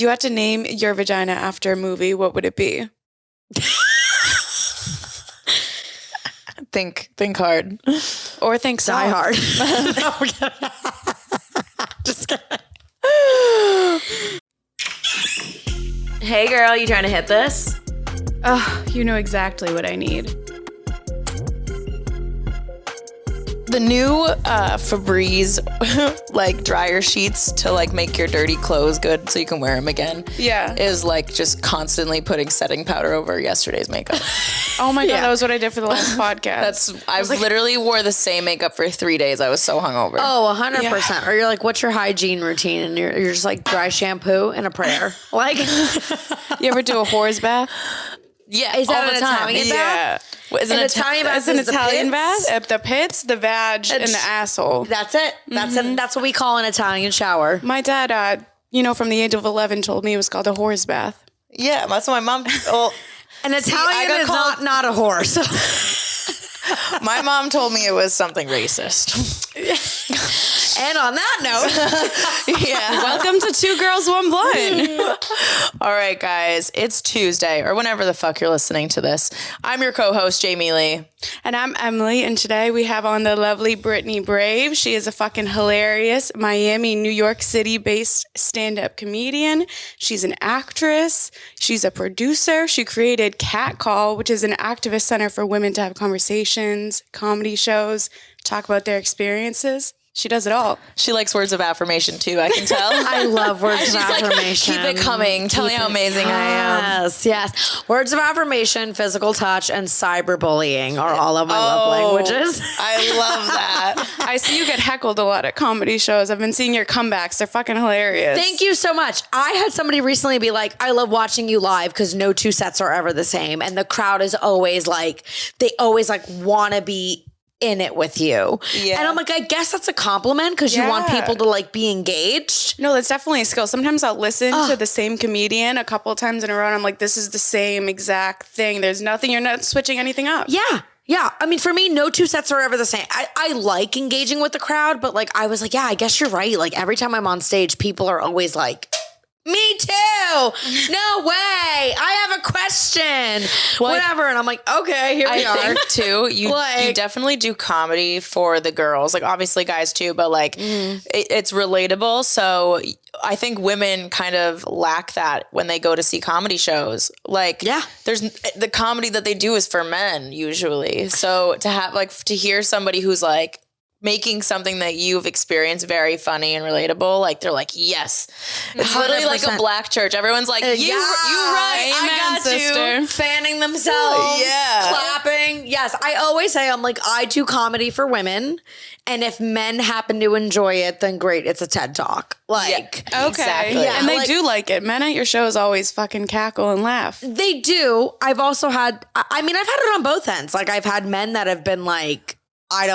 you had to name your vagina after a movie, what would it be? Think hard. Or think Die Hard. Just kidding. Hey girl, you trying to hit this? Oh, you know exactly what I need. The new Febreze like dryer sheets to like make your dirty clothes good so you can wear them again. Yeah. Is like just constantly putting setting powder over yesterday's makeup. Oh my God, that was what I did for the last podcast. I literally wore the same makeup for 3 days. I was so hungover. Oh, 100%. Or you're like, what's your hygiene routine? And you're just like dry shampoo and a prayer. Like, you ever do a whores bath? Yeah, is that all an the time. Italian bath? Is An Italian bath It's an is the Italian pits? bath. The pits, the vag, and the asshole. That's it. That's it. That's what we call an Italian shower. My dad, from the age of 11, told me it was called a whores bath. Yeah, that's what my mom. Well, An Italian is not a horse. my mom told me it was something racist. And on that note, yeah. Welcome to Two Girls, One Blunt. All right, guys, it's Tuesday or whenever the fuck you're listening to this. I'm your co-host, Jaime Lee. And I'm Emily, and today we have on the lovely Brittany Brave. She is a fucking hilarious Miami, New York City-based stand-up comedian. She's an actress. She's a producer. She created Catcall, which is an activist center for women to have conversations, comedy shows, talk about their experiences. She does it all. She likes words of affirmation too, I can tell. I love words of affirmation. Keep it coming. Tell me how amazing I am. Yes. Words of affirmation, physical touch, and cyberbullying are all of my love languages. I love that. I see you get heckled a lot at comedy shows. I've been seeing your comebacks. They're fucking hilarious. Thank you so much. I had somebody recently be like, I love watching you live because no two sets are ever the same. And the crowd is always like, they always like want to be in it with you. Yeah. And I'm like, I guess that's a compliment because you want people to like be engaged. No, that's definitely a skill. Sometimes I'll listen to the same comedian a couple of times in a row and I'm like, this is the same exact thing. There's nothing, you're not switching anything up. Yeah. Yeah. I mean, for me, no two sets are ever the same. I like engaging with the crowd, but like, I was like, yeah, I guess you're right. Like every time I'm on stage, people are always like, me too. No way. I have a question. Whatever. And I'm like, okay, here we are. I think too, you definitely do comedy for the girls. Like obviously guys too, but like it's relatable. So I think women kind of lack that when they go to see comedy shows. Like there's the comedy that they do is for men usually. So to have like to hear somebody who's like making something that you've experienced very funny and relatable, like they're like, yes. It's literally like a black church. Everyone's like, you right, Amen, I got sister. You. Fanning themselves, clapping. Yes, I always say, I'm like, I do comedy for women, and if men happen to enjoy it, then great, it's a TED Talk. Like, okay. Exactly. Yeah, and they do like it. Men at your shows always fucking cackle and laugh. They do. I've also had, I mean, I've had it on both ends. Like I've had men that have been like, I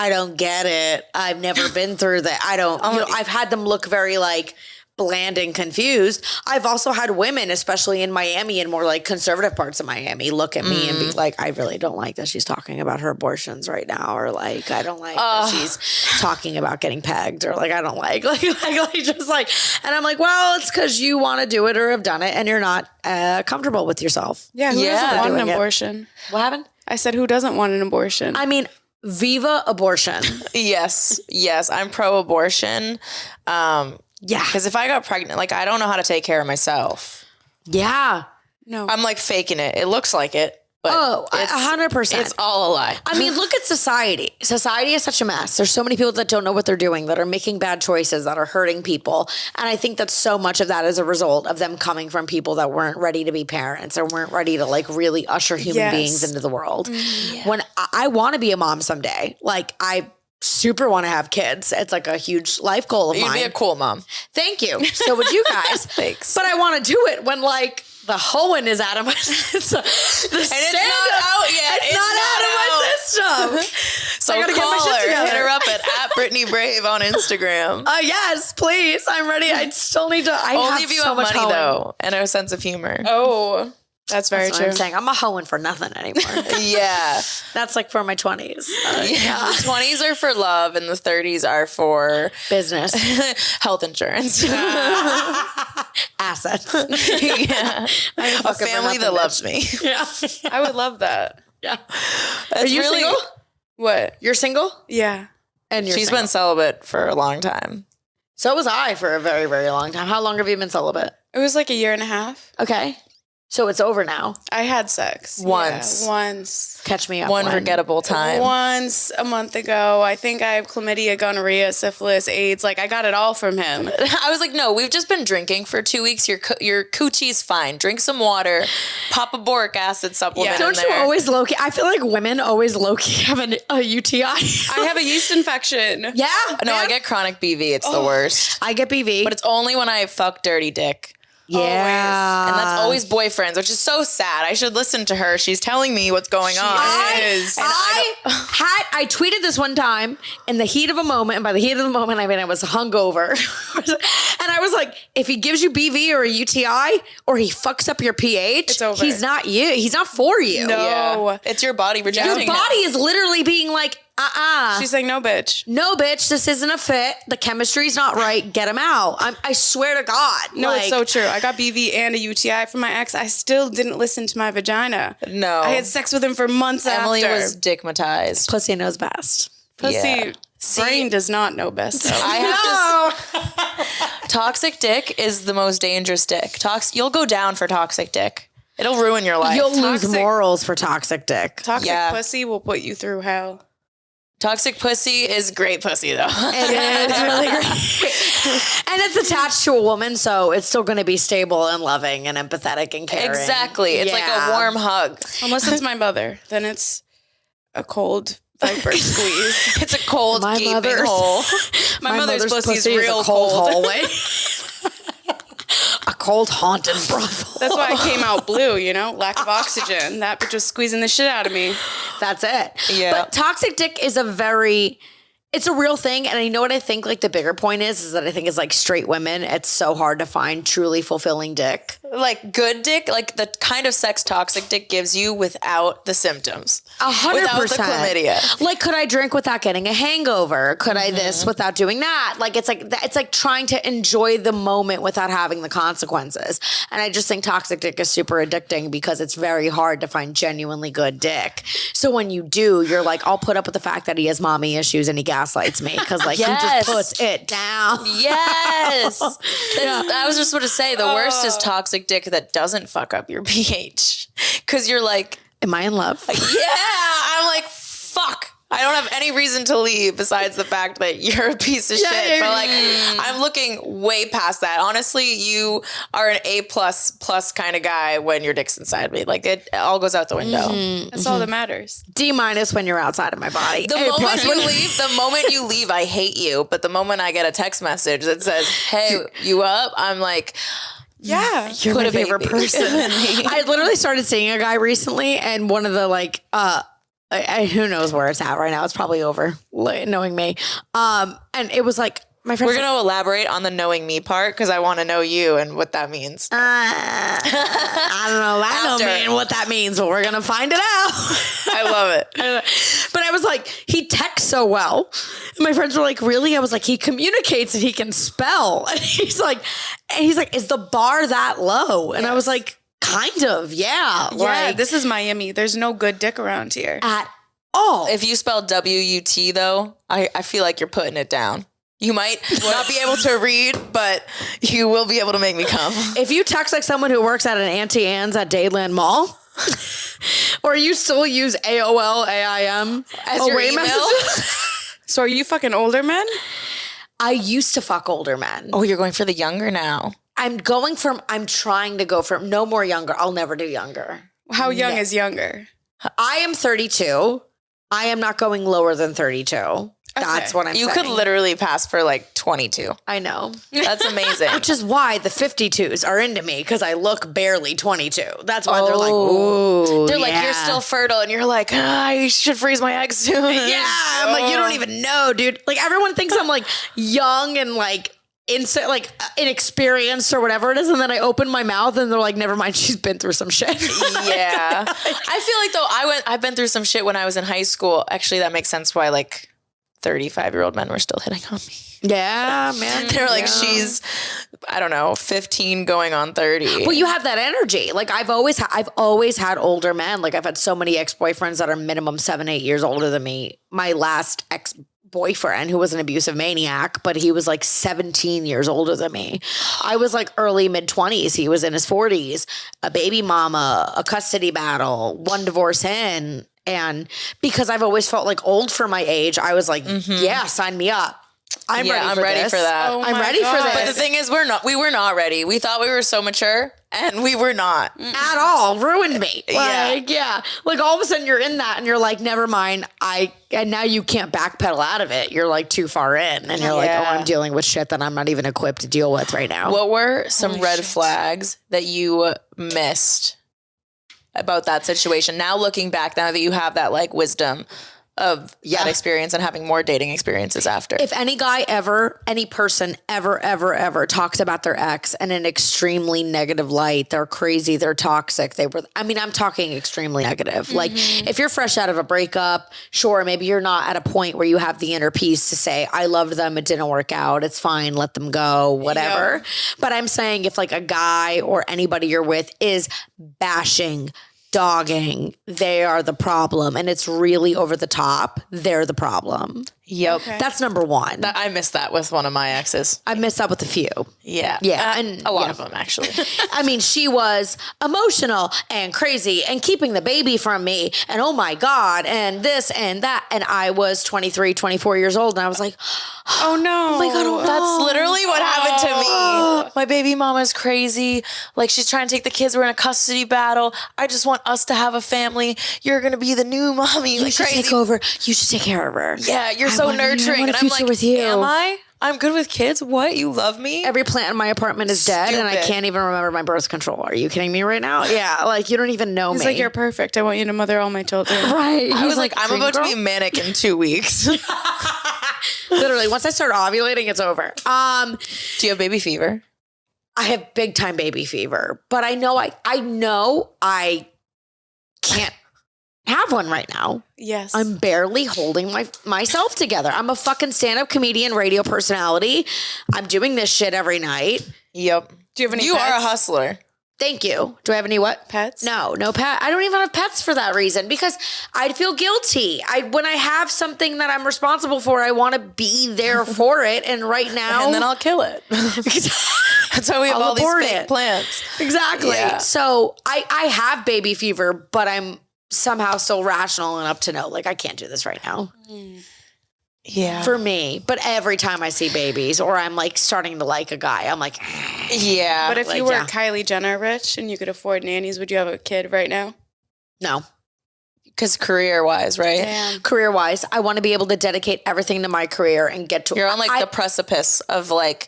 don't get it. I've never been through that. I've had them look very like bland and confused. I've also had women, especially in Miami and more like conservative parts of Miami, look at me and be like, I really don't like that she's talking about her abortions right now. Or like, I don't like that she's talking about getting pegged, or like, I don't like just like, and I'm like, well, it's because you want to do it or have done it and you're not comfortable with yourself. Yeah. Who doesn't want an abortion? What happened? I said, who doesn't want an abortion? I mean, Viva abortion. Yes, I'm pro-abortion. Yeah, because if I got pregnant, like I don't know how to take care of myself. Yeah, no, I'm like faking it. It looks like it, but 100%. It's all a lie. I mean, look at society. Society is such a mess. There's so many people that don't know what they're doing, that are making bad choices, that are hurting people. And I think that so much of that is a result of them coming from people that weren't ready to be parents or weren't ready to like really usher human beings into the world. Yeah. When I want to be a mom someday, like I super want to have kids. It's like a huge life goal of mine. You'd be a cool mom. Thank you. So would you guys. Thanks. But I want to do it when like the hoeing is out of my system. It's not out yet. It's not out of my system. So I gotta call get my shit together. Hit her up at Brittany Brave on Instagram. Yes, please. I'm ready. I still need to. Only if you have money though, and a sense of humor. Oh, That's very That's true. what I'm saying. I'm a hoeing for nothing anymore. Yeah. That's like for my 20s. Yeah. The 20s are for love and the 30s are for Business. health insurance. Assets. Yeah. A family that loves me. Yeah. I would love that. Yeah. Are you single? What? You're single? Yeah. And you're She's single. been celibate for a long time. So was I for a very, very long time. How long have you been celibate? It was like a year and a half. Okay. So it's over now. I had sex. Once. Yeah, once. Catch me up. One when. forgettable time. Once a month ago. I think I have chlamydia, gonorrhea, syphilis, AIDS. Like, I got it all from him. I was like, no, we've just been drinking for 2 weeks. Your coochie's fine. Drink some water. Pop a boric acid supplement Yeah. in Don't there. you always low-key? I feel like women always low-key have a UTI. I have a yeast infection. Yeah. No, I man. get chronic BV. It's the worst. I get BV. But it's only when I fuck dirty dick. yeah. And that's always boyfriends, which is so sad. I should listen to her. She's telling me what's going on. I tweeted this one time in the heat of a moment, and by the heat of the moment, I mean I was hungover, and I was like, if he gives you BV or a UTI, or he fucks up your pH, It's over. he's not you. He's not for you. No. Yeah. It's your body rejecting Your body is literally being like, She's like, no, bitch. no, bitch, this isn't a fit. The chemistry's not right. Get him out. I swear to God. No, it's so true. I got BV and a UTI from my ex. I still didn't listen to my vagina. No. I had sex with him for months Emily after. was dickmatized. Pussy knows best. Pussy. Yeah. Brain does not know best, though. I have to. Toxic dick is the most dangerous dick. You'll go down for toxic dick. It'll ruin your life. You'll lose Toxic- morals for toxic dick. Toxic Yeah. pussy will put you through hell. Toxic pussy is great pussy though. It is really great. And it's attached to a woman, so it's still going to be stable and loving and empathetic and caring. Exactly. It's like a warm hug. Unless it's my mother. Then it's a cold viper squeeze. It's a cold My gaping mother's- hole. My mother's pussy is a real cold cold. hallway. A cold haunted brothel. That's why I came out blue, lack of oxygen. That bitch was squeezing the shit out of me. That's it. Yeah. But toxic dick is it's a real thing. And I know what I think like the bigger point is that I think it's like straight women. It's so hard to find truly fulfilling dick. Like good dick, like the kind of sex toxic dick gives you without the symptoms. 100%. Without the chlamydia. Like, could I drink without getting a hangover? Could I this without doing that? Like, it's like trying to enjoy the moment without having the consequences. And I just think toxic dick is super addicting because it's very hard to find genuinely good dick. So when you do, you're like, I'll put up with the fact that he has mommy issues and he gaslights me because like Yes. he just puts it down. Yes. I was just going to say the worst is toxic dick that doesn't fuck up your pH. Because you're like, Am I in love? yeah. I'm like, fuck. I don't have any reason to leave besides the fact that you're a piece of shit. But like, I'm looking way past that. Honestly, you are an A++ kind of guy when your dick's inside me. Like it all goes out the window. That's all that matters. D- when you're outside of my body. The A+ moment you leave, I hate you. But the moment I get a text message that says, "Hey, you up?" I'm like, Yeah. You're Put my a favorite baby person. in me. I literally started seeing a guy recently, and one of the like, who knows where it's at right now? It's probably over, knowing me. And it was like my friend. we're gonna elaborate on the knowing me part because I want to know you and what that means. I don't know. I After. don't mean what that means, but we're gonna find it out. I love it. But I was like, he texts so well. And my friends were like, really? I was like, he communicates and he can spell. And he's like, is the bar that low? And I was like, kind of, yeah. Yeah, Like, this is Miami. There's no good dick around here. at all. If you spell WUT though, I feel like you're putting it down. You might not be able to read, but you will be able to make me come. If you text like someone who works at an Auntie Anne's at Dayland Mall, or you still use AOL, AIM As your email? So are you fucking older men? I used to fuck older men. Oh, you're going for the younger now. I'm trying to go from no more younger. I'll never do younger. How young is younger? I am 32. I am not going lower than 32. That's what I'm You saying. could literally pass for like 22. I know. That's amazing. Which is why the 52s are into me because I look barely 22. That's why they're like, ooh. They're like, yeah. you're still fertile, and you're like, I should freeze my eggs soon. Yeah. I'm like, you don't even know, dude. Like, everyone thinks I'm like young and like inexperienced or whatever it is, and then I open my mouth and they're like, never mind, she's been through some shit. Yeah. I feel like though I've been through some shit when I was in high school. Actually, that makes sense why like 35-year-old men were still hitting on me. Yeah, man. They're like, she's, I don't know, 15 going on 30. Well, you have that energy. Like I've always had older men. Like I've had so many ex-boyfriends that are minimum 7-8 years older than me. My last ex-boyfriend, who was an abusive maniac, but he was like 17 years older than me. I was like early mid-20s. He was in his 40s. A baby mama, a custody battle, one divorce in. And because I've always felt like old for my age, I was like, yeah, sign me up. I'm ready for that. Oh I'm ready for God. this. But the thing is, we were not ready. We thought we were so mature, and we were not. At all. Ruined me. Yeah. Yeah. Like all of a sudden you're in that and you're like, never mind. And now you can't backpedal out of it. You're like too far in. And you're like, oh, I'm dealing with shit that I'm not even equipped to deal with right now. What were some red flags that you missed about that situation? Now looking back, now that you have that like wisdom of that experience and having more dating experiences after. If any person ever talks about their ex in an extremely negative light, they're crazy, they're toxic, I'm talking extremely negative. Like if you're fresh out of a breakup, sure, maybe you're not at a point where you have the inner peace to say, I loved them, it didn't work out, it's fine, let them go, whatever. Yeah. But I'm saying if like a guy or anybody you're with is bashing, dogging, they are the problem, and it's really over the top, they're the problem. Yep. Okay. That's number one. I missed that with one of my exes. I missed that with a few. Yeah. Yeah. And a lot of them, actually. I mean, she was emotional and crazy and keeping the baby from me and oh my God, and this and that. And I was 23, 24 years old, and I was like, oh no. Oh my God, that's literally what happened to me. My baby mama's crazy. Like, she's trying to take the kids. We're in a custody battle. I just want us to have a family. You're going to be the new mommy. You should take over. You should take care of her. Yeah, you're so nurturing. And I'm like, with you. Am I? I'm good with kids. What? You love me? Every plant in my apartment is dead, and I can't even remember my birth control. Are you kidding me right now? Yeah, like you don't even know me. He's like, you're perfect. I want you to mother all my children. Right. I was like, I'm about to be manic in 2 weeks. Literally, once I start ovulating, it's over. Do you have baby fever? I have big time baby fever, but I know I can't have one right now. Yes. I'm barely holding myself together. I'm a fucking stand-up comedian, radio personality. I'm doing this shit every night. Yep. Do you have any You pets? are a hustler. Thank you. Do I have any what? Pets? No pet. I don't even have pets for that reason because I'd feel guilty. When I have something that I'm responsible for, I want to be there for it. And right now, and then I'll kill it. That's why we have all these fake plants. Exactly. Yeah. So I have baby fever, but I'm somehow still rational enough to know, like, I can't do this right now. Yeah. For me. But every time I see babies or I'm like starting to like a guy, I'm like, yeah. But if you were Kylie Jenner rich and you could afford nannies, would you have a kid right now? No. Because career-wise, right? Damn. Career-wise, I want to be able to dedicate everything to my career and get to... You're on like the precipice of like...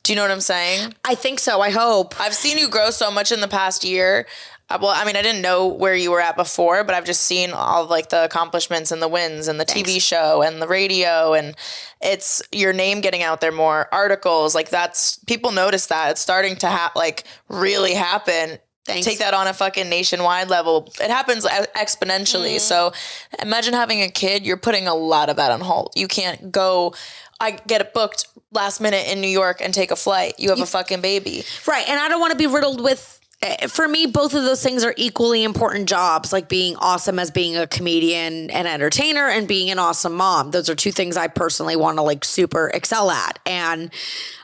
Do you know what I'm saying? I think so. I hope. I've seen you grow so much in the past year. Well, I mean, I didn't know where you were at before, but I've just seen all of like the accomplishments and the wins and the TV show and the radio, and it's your name getting out there more, articles, like that's, people notice that. It's starting to really happen. Thanks. Take that on a fucking nationwide level. It happens exponentially. So imagine having a kid, you're putting a lot of that on hold. You can't go, I get it booked last minute in New York and take a flight. You have a fucking baby. Right. And I don't want to be riddled with, for me, both of those things are equally important jobs, like being awesome as being a comedian and entertainer and being an awesome mom. Those are two things I personally want to like super excel at. And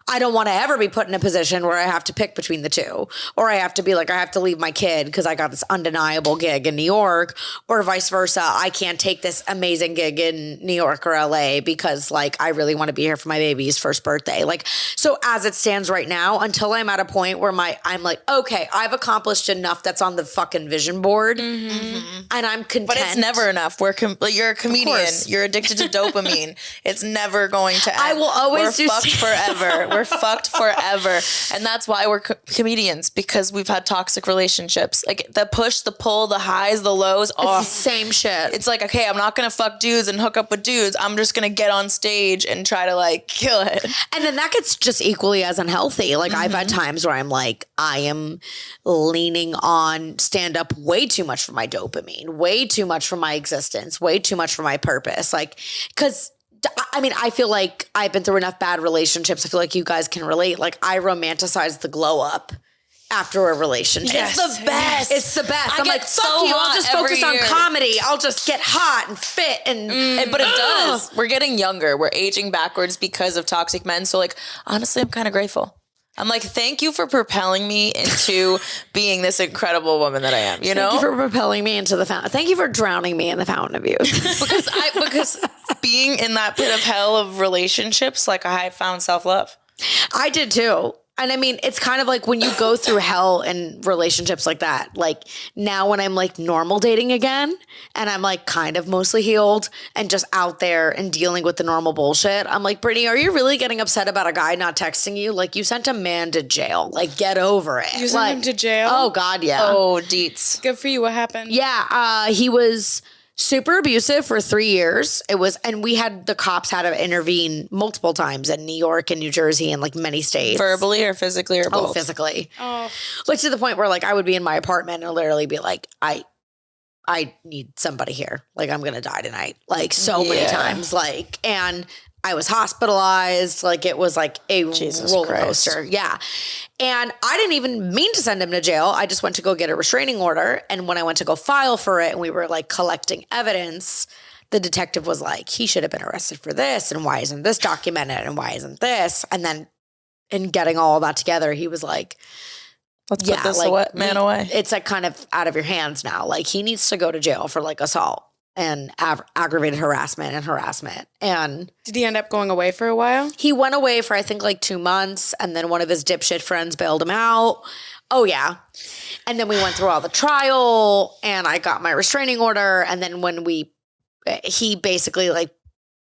I don't want to ever be put in a position where I have to pick between the two, or I have to be like, I have to leave my kid because I got this undeniable gig in New York, or vice versa. I can't take this amazing gig in New York or LA because like, I really want to be here for my baby's first birthday. Like, so as it stands right now, until I'm at a point where I'm like, okay, I've accomplished enough that's on the fucking vision board and I'm content. But it's never enough. You're a comedian. You're addicted to dopamine. It's never going to end. I will always We're fucked forever. We're fucked forever. And that's why we're comedians, because we've had toxic relationships. Like the push, the pull, the highs, the lows. It's the same shit. It's like, okay, I'm not going to fuck dudes and hook up with dudes. I'm just going to get on stage and try to like kill it. And then that gets just equally as unhealthy. Like I've had times where I'm like, I am leaning on stand up way too much for my dopamine, way too much for my existence, way too much for my purpose. Like, because I mean, I feel like I've been through enough bad relationships. I feel like you guys can relate. Like I romanticize the glow up after a relationship. Yes. It's the best. It's the best. I'm like, fuck so you. I'll just focus on comedy. I'll just get hot and fit. But it does. We're getting younger. We're aging backwards because of toxic men. So like, honestly, I'm kind of grateful. I'm like, thank you for propelling me into being this incredible woman that I am. You know, thank you for propelling me into the fountain. Thank you for drowning me in the fountain of youth. because being in that pit of hell of relationships, like I found self-love. I did too. And I mean, it's kind of like when you go through hell in relationships like that, like now when I'm like normal dating again and I'm like kind of mostly healed and just out there and dealing with the normal bullshit, I'm like, Brittany, are you really getting upset about a guy not texting you? Like you sent a man to jail. Like get over it. You sent him to jail? Oh God, yeah. Oh, deets. Good for you. What happened? Yeah, he was super abusive for 3 years. And we had the cops had to intervene multiple times in New York and New Jersey and like many states. Verbally or physically or both? Oh, physically. Oh. Like to the point where like I would be in my apartment and literally be like, I need somebody here. Like I'm gonna die tonight. Like so many times. Like, and I was hospitalized. Like it was like a roller coaster. Yeah. And I didn't even mean to send him to jail. I just went to go get a restraining order. And when I went to go file for it and we were like collecting evidence, the detective was like, he should have been arrested for this. And why isn't this documented? And why isn't this? And then in getting all that together, he was like, let's put this man away. It's like kind of out of your hands now. Like he needs to go to jail for like assault and aggravated harassment. And did he end up going away for a while? He went away for I think like 2 months, and then one of his dipshit friends bailed him out. Oh yeah. And then we went through all the trial and I got my restraining order. And then when he basically like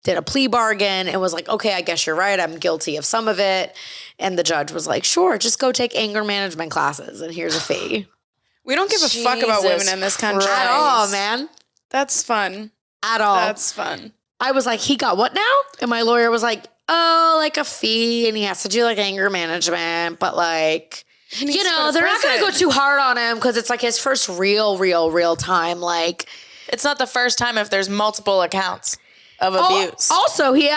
did a plea bargain and was like, okay, I guess you're right. I'm guilty of some of it. And the judge was like, sure, just go take anger management classes and here's a fee. We don't give a fuck about women in this country. At all, man. That's fun. At all. That's fun. I was like, he got what now? And my lawyer was like, oh, like a fee. And he has to do like anger management. But like, you know, they're not going to go too hard on him because it's like his first real time. Like, it's not the first time if there's multiple accounts of abuse. Also, he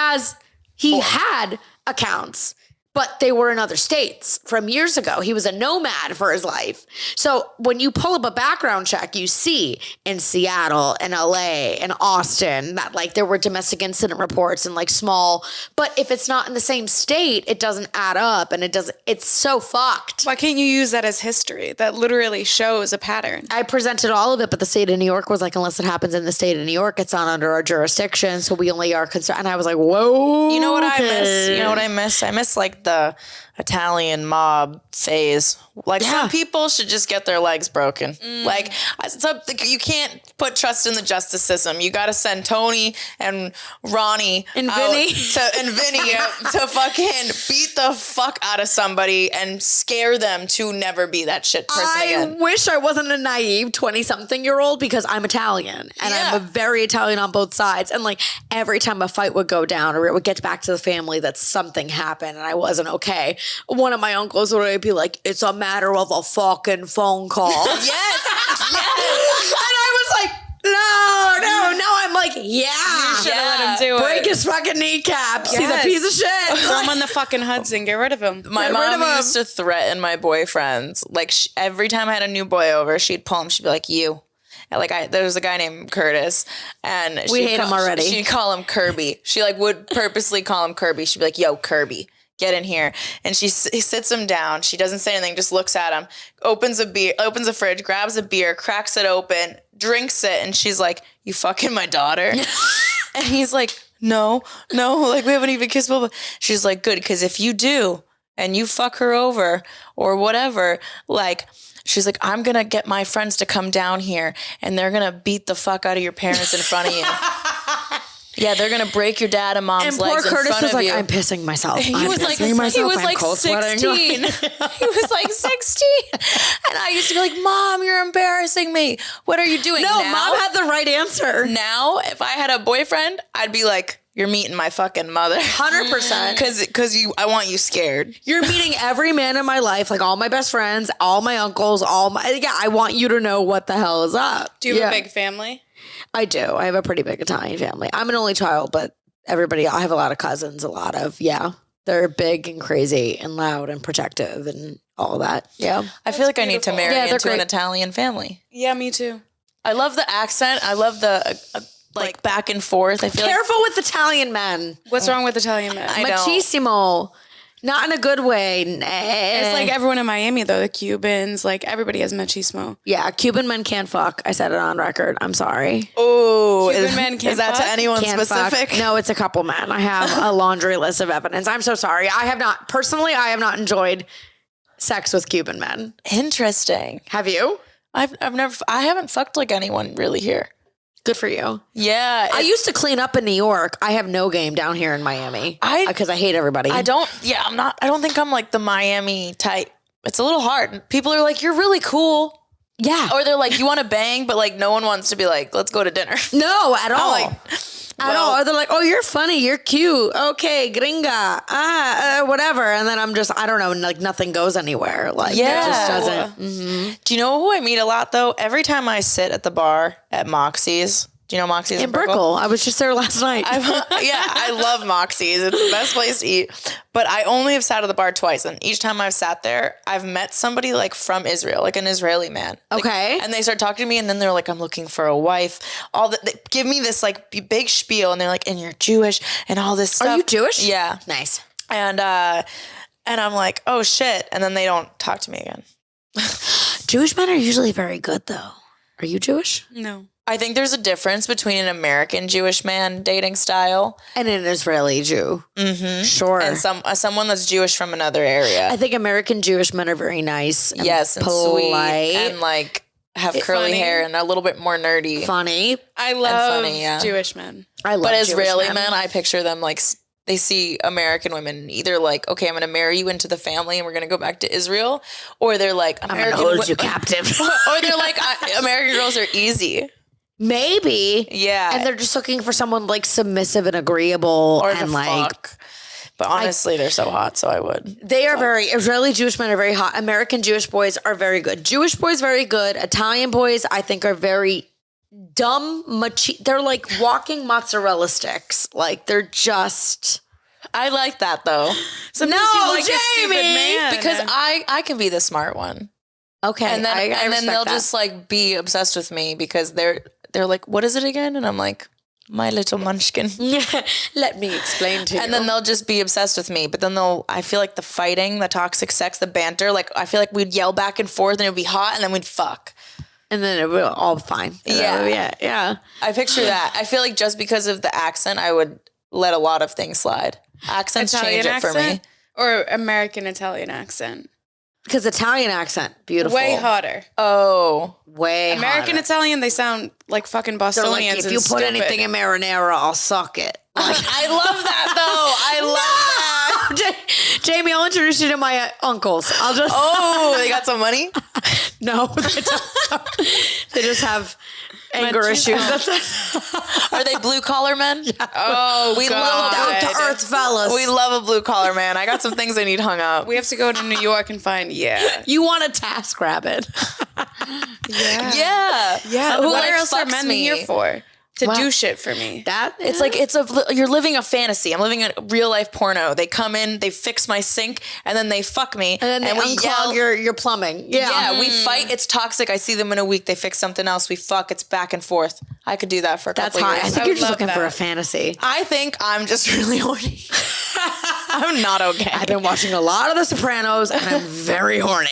had accounts, but they were in other states from years ago. He was a nomad for his life. So when you pull up a background check, you see in Seattle and LA and Austin that like there were domestic incident reports and like small, but if it's not in the same state, it doesn't add up and it's so fucked. Why can't you use that as history? That literally shows a pattern. I presented all of it, but the state of New York was like, unless it happens in the state of New York, it's not under our jurisdiction. So we only are concerned. And I was like, whoa. You know what I miss? You know what I miss? I miss like the Italian mob phase. Like some people should just get their legs broken. Like you can't put trust in the justice system. You got to send Tony and Ronnie and Vinny to fucking beat the fuck out of somebody and scare them to never be that shit person again. I wish I wasn't a naive 20-something-year-old because I'm Italian and I'm a very Italian on both sides. And like every time a fight would go down or it would get back to the family that something happened and I wasn't okay, one of my uncles would be like, it's a matter of a fucking phone call. Yes. And I was like, no. I'm like, You should have let him do break it. his fucking kneecaps. Yes. He's a piece of shit. Throw him in the fucking Hudson. Get rid of him. My mom used to threaten my boyfriends. Like every time I had a new boy over, she'd pull him. She'd be like, you. And like there was a guy named Curtis, and we hate him already. She'd call him Kirby. She like would purposely call him Kirby. She'd be like, yo, Kirby, get in here. And he sits him down. She doesn't say anything, just looks at him, opens a fridge, grabs a beer, cracks it open, drinks it. And she's like, you fucking my daughter? And he's like, no, like we haven't even kissed. Blah, blah. She's like, good. Cause if you do and you fuck her over or whatever, like, she's like, I'm going to get my friends to come down here and they're going to beat the fuck out of your parents in front of you. Yeah, they're gonna break your dad and mom's And poor legs in Curtis front was of like, you. I'm pissing myself. He was like 16. He was like 16. And I used to be like, Mom, you're embarrassing me. What are you doing? No, now, Mom had the right answer. Now, if I had a boyfriend, I'd be like, you're meeting my fucking mother. 100%. Because I want you scared. You're meeting every man in my life, like all my best friends, all my uncles, I want you to know what the hell is up. Do you have a big family? I do. I have a pretty big Italian family. I'm an only child, but I have a lot of cousins, they're big and crazy and loud and protective and all that. Yeah. I feel like I need to marry into great. an Italian family. Yeah, me too. I love the accent. I love the like back and forth. I feel Careful with Italian men. What's wrong with Italian men? Machismo. Not in a good way. It's like everyone in Miami, though. The Cubans, like everybody has machismo. Yeah, Cuban men can't fuck. I said it on record. I'm sorry. Oh, Cuban men can't is that fuck? to anyone Can't specific? fuck. No, it's a couple men. I have a laundry list of evidence. I'm so sorry. I have not enjoyed sex with Cuban men. Interesting. Have you? I haven't fucked like anyone really here. Good for you. Yeah. I used to clean up in New York. I have no game down here in Miami because I hate everybody. I don't think I'm like the Miami type. It's a little hard. People are like, you're really cool. Yeah. Or they're like, you want to bang, but like no one wants to be like, let's go to dinner. No, at all. Like, at all. Or they're like, oh, you're funny. You're cute. Okay, gringa. Whatever. And then I'm just, I don't know, like nothing goes anywhere. Like, it just doesn't. Mm-hmm. Do you know who I meet a lot though? Every time I sit at the bar at Moxie's, do you know Moxie's in Brickell? I was just there last night. I love Moxie's. It's the best place to eat. But I only have sat at the bar twice. And each time I've sat there, I've met somebody like from Israel, like an Israeli man. Like, okay. And they start talking to me and then they're like, I'm looking for a wife. They give me this like big spiel and they're like, and you're Jewish and all this stuff. Are you Jewish? Yeah. Nice. And I'm like, oh shit. And then they don't talk to me again. Jewish men are usually very good though. Are you Jewish? No. I think there's a difference between an American Jewish man dating style and an Israeli Jew. Mm-hmm. Sure. And someone that's Jewish from another area. I think American Jewish men are very nice. And and polite. Sweet and like have curly hair and a little bit more nerdy. Funny. I love Jewish men. I love But Jewish Israeli men, I picture them like they see American women either like, okay, I'm going to marry you into the family and we're going to go back to Israel. Or they're like, I'm going to hold you captive. Or they're like, American girls are easy. Maybe. Yeah. And they're just looking for someone like submissive and agreeable or and like fuck. But honestly, they're so hot, so I would. They are Israeli Jewish men are very hot. American Jewish boys are very good. Jewish boys very good. Italian boys I think are very dumb, they're like walking mozzarella sticks. Like they're just I like that though. Sometimes you like a stupid man. Because I can be the smart one. Okay. And then I then they'll that. just like be obsessed with me because they're like, what is it again? And I'm like, my little munchkin. Let me explain to you. And then they'll just be obsessed with me. But then I feel like the fighting, the toxic sex, the banter, like I feel like we'd yell back and forth and it would be hot and then we'd fuck. And then it would all fine. Yeah. I picture that. I feel like just because of the accent, I would let a lot of things slide. Accents Italian change it for me. Or American Italian accent. Because Italian accent, beautiful. Way hotter. Oh. Way American hotter. Italian, they sound like fucking Bostonians. Like, if you put anything in marinara, I'll suck it. Like, I love that though. I love that. Jaime, I'll introduce you to my uncles. I'll just. Oh, they got some money? No, they don't. They just have anger issues. Are they blue collar men? Yeah. Oh, we love down to earth fellas. We love a blue collar man. I got some things I need hung up. We have to go to New York and find, You want a task rabbit. Yeah. Who like else are fucks men me? here for? To do shit for me. It's like you're living a fantasy. I'm living a real life porno. They come in, they fix my sink, and then they fuck me, and then they unclog your plumbing. Yeah, we fight. It's toxic. I see them in a week. They fix something else. We fuck. It's back and forth. I could do that for a couple That's hot. years. I think you're just looking for a fantasy. I think I'm just really horny. I'm not okay. I've been watching a lot of The Sopranos, and I'm very horny.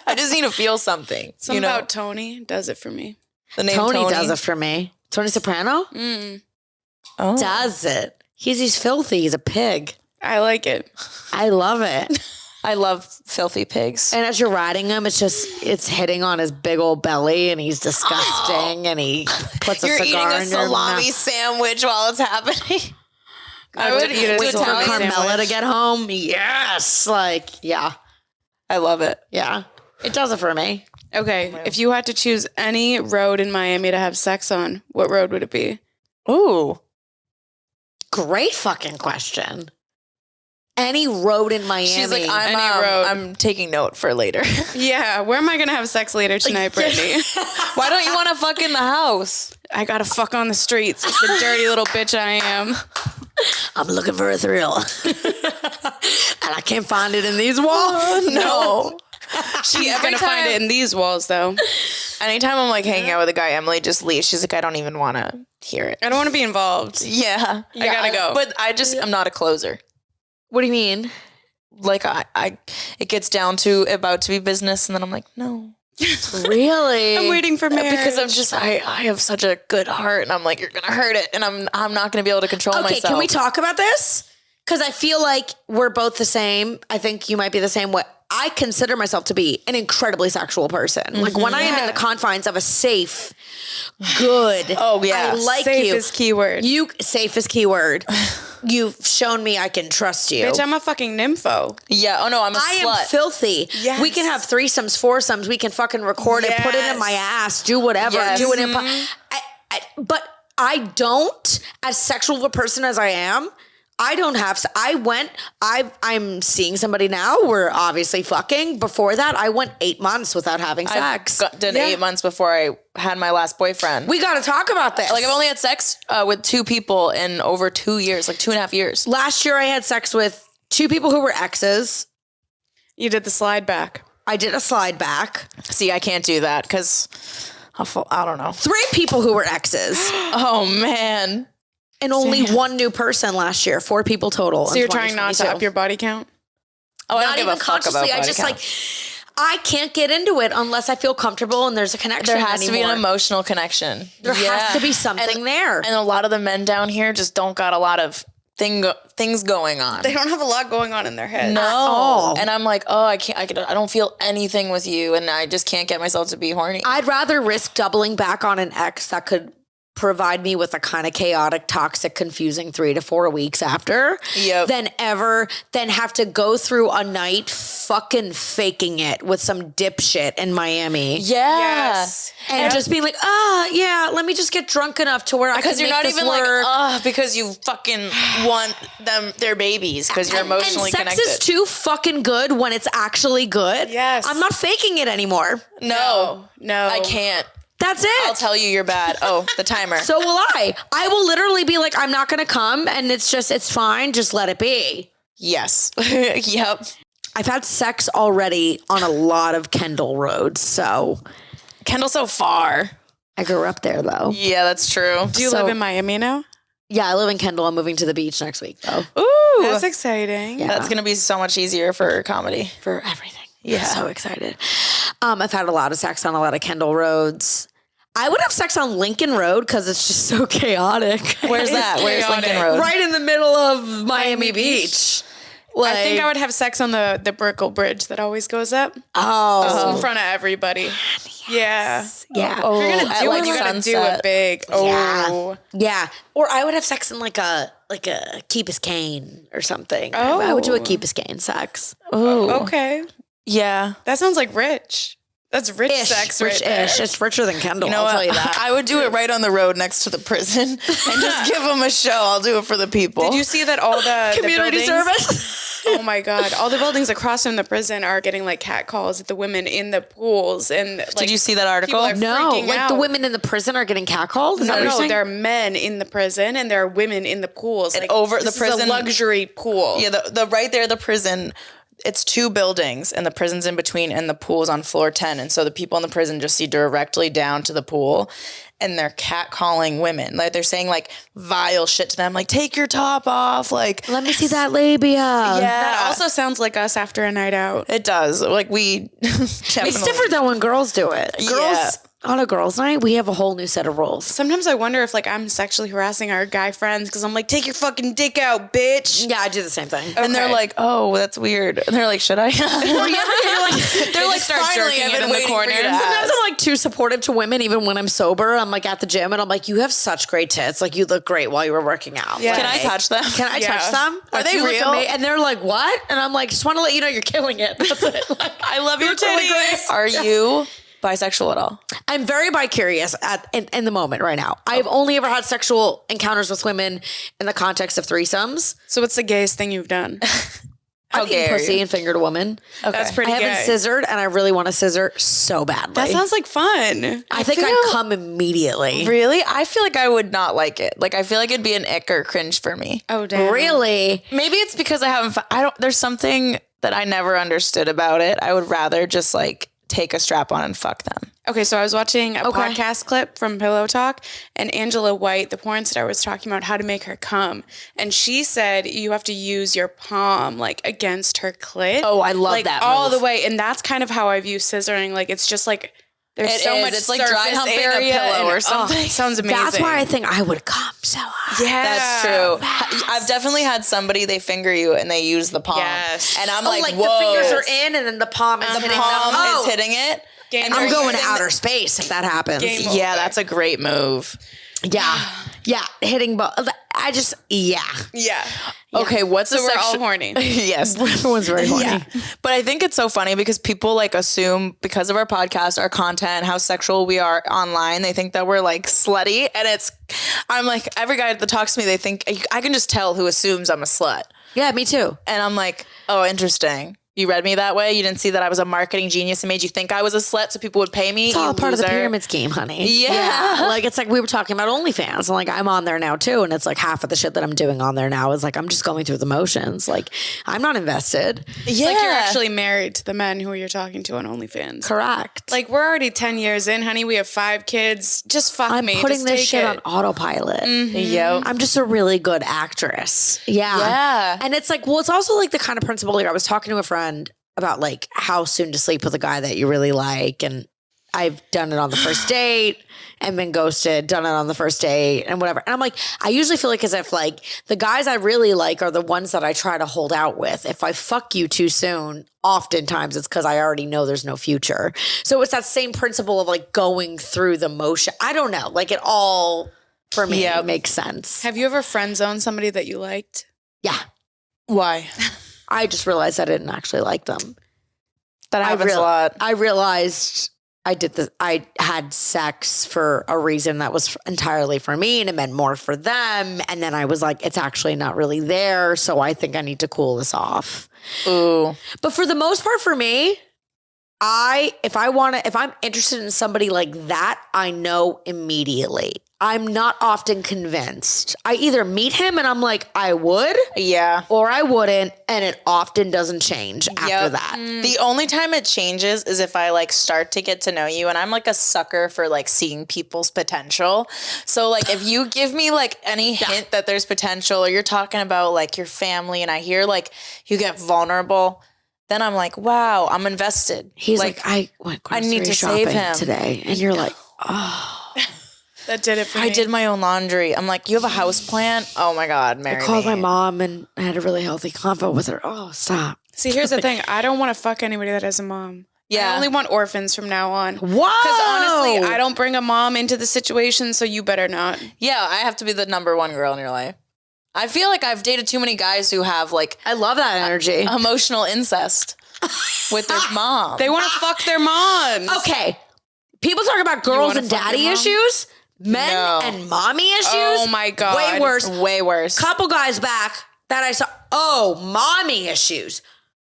I just need to feel something. Something about Tony does it for me. The name Tony does it for me. Tony Soprano? Oh. Does it. He's filthy. He's a pig. I like it. I love it. I love filthy pigs. And as you're riding him, it's hitting on his big old belly, and he's disgusting, and he puts a You're cigar eating a in your salami mouth. sandwich while it's happening. I would eat a Wait for salami Carmela sandwich. to get home. Yes. Like, yeah. I love it. Yeah. It does it for me. Okay, if you had to choose any road in Miami to have sex on, what road would it be? Ooh. Great fucking question. Any road in Miami. She's like, Any road. I'm taking note for later. Yeah, where am I going to have sex later tonight, Brittany? Why don't you want to fuck in the house? I got to fuck on the streets. It's the dirty little bitch I am. I'm looking for a thrill. And I can't find it in these walls. No. She's going to find it in these walls, though. Anytime I'm like hanging out with a guy, Emily just leaves. She's like, I don't even want to hear it. I don't want to be involved. Yeah. I gotta go. But I'm not a closer. What do you mean? Like it gets down to about to be business, and then I'm like, no. Really? I'm waiting for marriage. Because I'm just, I have such a good heart, and I'm like, you're gonna hurt it, and I'm not gonna be able to control myself. Okay, can we talk about this? Because I feel like we're both the same. I think you might be the same way. I consider myself to be an incredibly sexual person. Like when I am in the confines of a safe, good. Oh, yeah. I like Safe you. is keyword. Safe is keyword. You've shown me I can trust you. Bitch, I'm a fucking nympho. Yeah. Oh no, I'm a I slut. am filthy. Yes. We can have threesomes, foursomes. We can fucking record it, put it in my ass, do whatever, Yes. do it in. But I don't, as sexual of a person as I am, I don't have. I'm seeing somebody now. We're obviously fucking. Before that, I went 8 months without having sex. Did 8 months before I had my last boyfriend. We got to talk about this. Like I've only had sex with 2 people in over 2 years, like 2.5 years. Last year, I had sex with 2 people who were exes. You did the slide back. I did a slide back. See, I can't do that because I don't know. 3 people who were exes. Oh man. And only 1 new person last year. 4 people total. So you're trying not to up your body count? Oh, I don't Not give even a fuck about consciously. I body just count. like, I can't get into it unless I feel comfortable and there's a connection. There has to be anymore. an emotional connection. There has to be something there. And a lot of the men down here just don't got a lot of things going on. They don't have a lot going on in their head. No. all. And I'm like, oh, I don't feel anything with you, and I just can't get myself to be horny. I'd rather risk doubling back on an ex that could provide me with a kind of chaotic, toxic, confusing 3 to 4 weeks after than have to go through a night fucking faking it with some dipshit in Miami. Yeah. Yes. And just being like, yeah, let me just get drunk enough to where I can Because you're make not this even work. like, because you fucking want their babies because you're emotionally and sex connected. is too fucking good when it's actually good. Yes. I'm not faking it anymore. No, I I can't. That's it. I'll tell you you're bad. Oh, the timer. So will I. I will literally be like, I'm not going to come, and it's fine. Just let it be. Yes. Yep. I've had sex already on a lot of Kendall roads, so Kendall's so far. I grew up there, though. Yeah, that's true. Do you live in Miami now? Yeah, I live in Kendall. I'm moving to the beach next week, though, Ooh. That's exciting. Yeah. That's going to be so much easier for comedy. for everything. Yeah. I'm so excited. I've had a lot of sex on a lot of Kendall roads. I would have sex on Lincoln Road because it's just so chaotic. Where's that? Where's chaotic. Lincoln Road? Right in the middle of Miami Beach. Like, I think I would have sex on the Brickell Bridge that always goes up in front of everybody. Yeah. Yeah. Oh, If you're gonna at do like it, you gotta do sunset. it big. Oh. Yeah. Or I would have sex in like a Key Biscayne or something. I would do a Key Biscayne sex. Ooh. Okay. Yeah. That sounds like rich. That's rich sex right there. Rich-ish. It's richer than Kendall, You know I'll what? tell you that. I would do it right on the road next to the prison and just give them a show. I'll do it for the people. Did you see that all the Community buildings- service. Oh my God. All the buildings across from the prison are getting like cat calls at the women in the pools. And like, Did you see that article? people are No, freaking like out. the women in the prison are getting catcalled? Is that what you're No, saying? there are men in the prison and there are women in the pools. And Like, over the this is prison- a luxury pool. Yeah, the right there, the prison. It's 2 buildings and the prison's in between and the pool's on floor 10. And so the people in the prison just see directly down to the pool and they're catcalling women. Like they're saying like vile shit to them, like take your top off. Like, Let me see that labia. yeah. That also sounds like us after a night out. It does. Like we definitely. It's different though when girls do it. Girls, on a girls' night, we have a whole new set of rules. Sometimes I wonder if like I'm sexually harassing our guy friends because I'm like, take your fucking dick out, bitch. Yeah, I do the same thing. And they're like, oh, that's weird. And they're like, should I? They're like start finally jerking it in the waiting for corner. you to Sometimes ask. I'm like too supportive to women, even when I'm sober. I'm like at the gym and I'm like, you have such great tits. Like you look great while you were working out. Yeah. Like, Can I touch them? Can I touch them? Are Like, they you look real? And they're like, what? And I'm like, just want to let you know you're killing it. That's it. Like, I love your totally titties. Are you bisexual at all? I'm very bi-curious in the moment right now. I've only ever had sexual encounters with women in the context of threesomes. So what's the gayest thing you've done? I've eaten dare pussy you. and fingered a woman. That's pretty I gay. haven't scissored, and I really want to scissor so badly. That sounds like fun. I think I'd come immediately. Really? I feel like I would not like it. Like I feel like it'd be an ick or cringe for me. Oh, damn. Really? Maybe it's because I haven't. There's something that I never understood about it. I would rather just like take a strap on and fuck them. Okay, so I was watching a podcast clip from Pillow Talk, and Angela White, the porn star, was talking about how to make her come. And she said you have to use your palm like against her clit. Oh, I love like, that all move. the way. And that's kind of how I view scissoring. Like it's just like there's It so is. much It's like dry surface hump area area and- or something. sounds amazing. That's why I think I would come so hard. Yeah, That's true. I've definitely had somebody, they finger you and they use the palm. Yes. And I'm Oh, like, like whoa. the fingers are in and then the palm is hitting Palm them. Oh, is hitting it. Game And I'm over. going to using outer space if that happens. Game Yeah, that's a great move. Yeah. Yeah. Hitting yeah. Yeah. Okay, what's So the we're all section? horny. Yes. Everyone's very horny. Yeah. But I think it's so funny because people like assume because of our podcast, our content, how sexual we are online, they think that we're like slutty. And I'm like, every guy that talks to me, they think I can just tell who assumes I'm a slut. Yeah, me too. And I'm like, oh, interesting. You read me that way? You didn't see that I was a marketing genius and made you think I was a slut so people would pay me? It's all You part of the loser. pyramid scheme, honey. Yeah. Like, it's like we were talking about OnlyFans. And like, I'm on there now too. And it's like half of the shit that I'm doing on there now is like, I'm just going through the motions. Like, I'm not invested. It's like you're actually married to the men who you're talking to on OnlyFans. Correct. Like we're already 10 years in, honey. We have 5 kids. Just fuck I'm me. putting Just this take shit it. on autopilot. Yep. I'm just a really good actress. Yeah. Yeah. And it's like, well, it's also like the kind of principle, like I was talking to a friend about like how soon to sleep with a guy that you really like. And I've done it on the first date and been ghosted, done it on the first date and whatever. And I'm like, I usually feel like as if like the guys I really like are the ones that I try to hold out with. If I fuck you too soon, oftentimes it's because I already know there's no future. So it's that same principle of like going through the motion. I don't know. Like it all for me makes sense. Have you ever friend zoned somebody that you liked? Yeah. Why? I just realized I didn't actually like them. That happens a lot. I realized I had sex for a reason that was entirely for me and it meant more for them. And then I was like, it's actually not really there. So I think I need to cool this off. Ooh. But for the most part for me, if I'm interested in somebody like that, I know immediately. I'm not often convinced. I either meet him and I'm like, I would, Yeah. or I wouldn't. And it often doesn't change after that. The only time it changes is if I like start to get to know you, and I'm like a sucker for like seeing people's potential. So like if you give me like any hint that there's potential, or you're talking about like your family and I hear like you get vulnerable, then I'm like, wow, I'm invested. He's like, I went grocery need to shopping save him today. And you're like, oh. That did it for me. I did my own laundry. I'm like, you have a house plant? Oh my God, marry I called me. my mom and I had a really healthy convo with her. Oh, stop. See, here's the thing. I don't want to fuck anybody that has a mom. Yeah. I only want orphans from now on. Whoa. Because honestly, I don't bring a mom into the situation, so you better not. Yeah, I have to be the number one girl in your life. I feel like I've dated too many guys who have like I love that energy. emotional incest with their mom. They want to fuck their moms. Okay. People talk about girls wanna and fuck your daddy mom? issues, men No. and mommy issues. Oh my God. Way worse. Way worse. Couple guys back that I saw. Oh, mommy issues.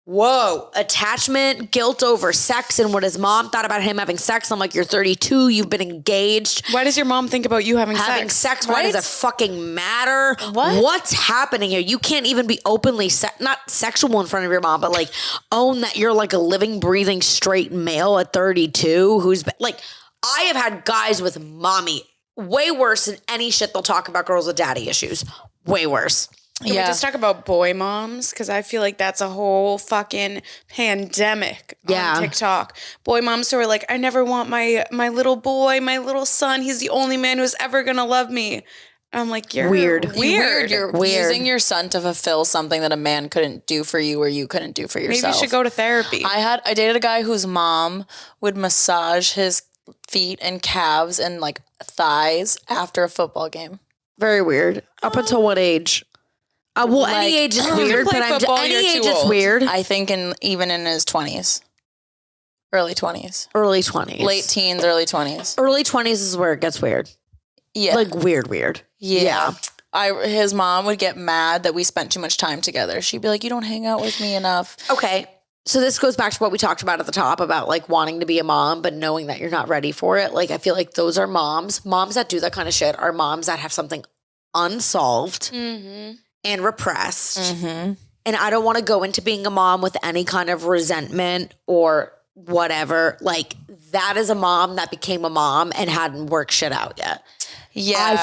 Whoa. Attachment, guilt over sex and what his mom thought about him having sex. I'm like, you're 32. You've been engaged. Why does your mom think about you having Having sex, why right? does it fucking matter? What? What's happening here? You can't even be openly, not sexual in front of your mom, but like own that you're like a living, breathing straight male at 32 who's been, like, I have had guys with mommy way worse than any shit they'll talk about girls with daddy issues. Way worse. Can we just talk about boy moms? Because I feel like that's a whole fucking pandemic on TikTok. Boy moms who are like, I never want my little boy, my little son. He's the only man who's ever going to love me. I'm like, you're weird. You're using your son to fulfill something that a man couldn't do for you or you couldn't do for yourself. Maybe you should go to therapy. I dated a guy whose mom would massage his feet and calves and like thighs after a football game. Very weird. Up until what age? Well, like, any age is weird, but any age is weird. I think even in his 20s. Early 20s. Early 20s. Late teens, early 20s. Early 20s is where it gets weird. Yeah. Like weird. Yeah. His mom would get mad that we spent too much time together. She'd be like, you don't hang out with me enough. Okay. So this goes back to what we talked about at the top about like wanting to be a mom, but knowing that you're not ready for it. Like, I feel like those are moms. Moms that do that kind of shit are moms that have something unsolved. And repressed. And I don't want to go into being a mom with any kind of resentment or whatever. Like, that is a mom that became a mom and hadn't worked shit out yet. Yeah.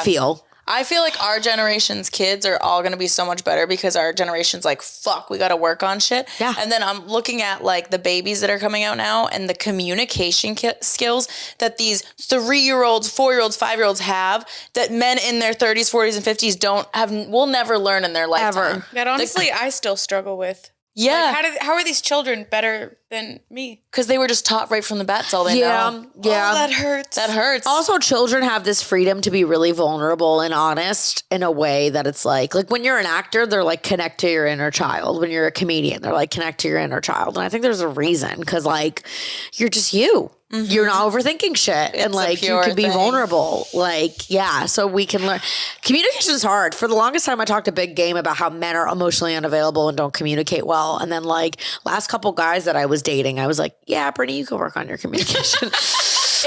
I feel like our generation's kids are all going to be so much better because our generation's like, fuck, we got to work on shit. Yeah. And then I'm looking at like the babies that are coming out now and the communication skills that these 3-year-olds, 4-year-olds, 5-year-olds have that men in their 30s, 40s, and 50s will never learn in their lifetime. Ever. That honestly, I still struggle with. Yeah. Like, how are these children better than me? Because they were just taught right from the bat. That's all they know. Yeah. Oh, that hurts. That hurts. Also, children have this freedom to be really vulnerable and honest in a way that it's like when you're an actor, they're like, connect to your inner child. When you're a comedian, they're like, connect to your inner child. And I think there's a reason because like you're just you. You're not overthinking shit. And like you can be vulnerable. Like, yeah. So we can learn. Communication is hard. For the longest time, I talked a big game about how men are emotionally unavailable and don't communicate well. And then like last couple guys that I was dating, I was like, yeah, Brittany, you can work on your communication.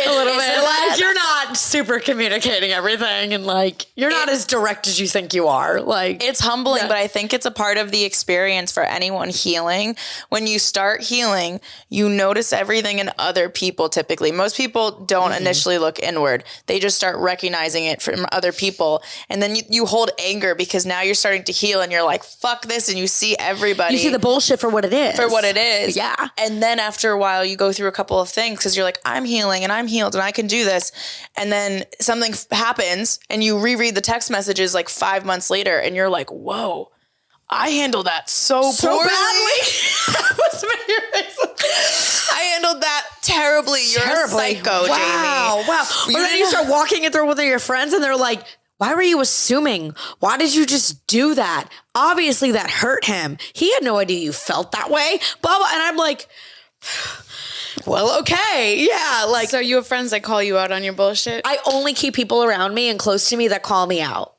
A little bit. Like, you're not super communicating everything and like you're not as direct as you think you are. Like, it's humbling, but I think it's a part of the experience for anyone healing. When you start healing, you notice everything in other people typically. Most people don't initially look inward. They just start recognizing it from other people. And then you hold anger because now you're starting to heal and you're like, fuck this. And you see everybody. You see the bullshit for what it is. Yeah. And then after a while, you go through a couple of things because you're like, I'm healing and I'm healed and I can do this. And then something happens and you reread the text messages like 5 months later and you're like, whoa, I handled that so poorly. Badly. I handled that terribly. You're a psycho, Jamie. Wow. Or then you start walking it through with your friends and they're like, why were you assuming? Why did you just do that? Obviously that hurt him. He had no idea you felt that way. Blah, blah. And I'm like, well, okay. Yeah. Like, so you have friends that call you out on your bullshit? I only keep people around me and close to me that call me out.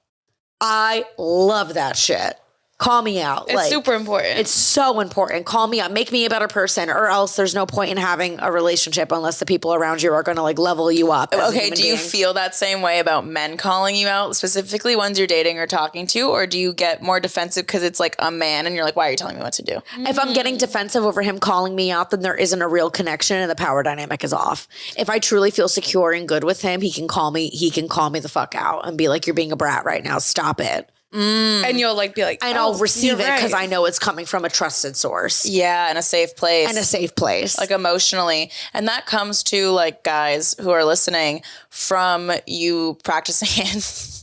I love that shit. Call me out. It's super important. It's so important. Call me out. Make me a better person, or else there's no point in having a relationship unless the people around you are going to like level you up. Okay, do you feel that same way about men calling you out, specifically ones you're dating or talking to, or do you get more defensive because it's like a man and you're like, why are you telling me what to do? If I'm getting defensive over him calling me out, then there isn't a real connection and the power dynamic is off. If I truly feel secure and good with him, he can call me the fuck out and be like, you're being a brat right now. Stop it. And you'll like be like, and I'll receive it because I know it's coming from a trusted source. Yeah, in a safe place. Like emotionally. And that comes to like guys who are listening from you practicing it.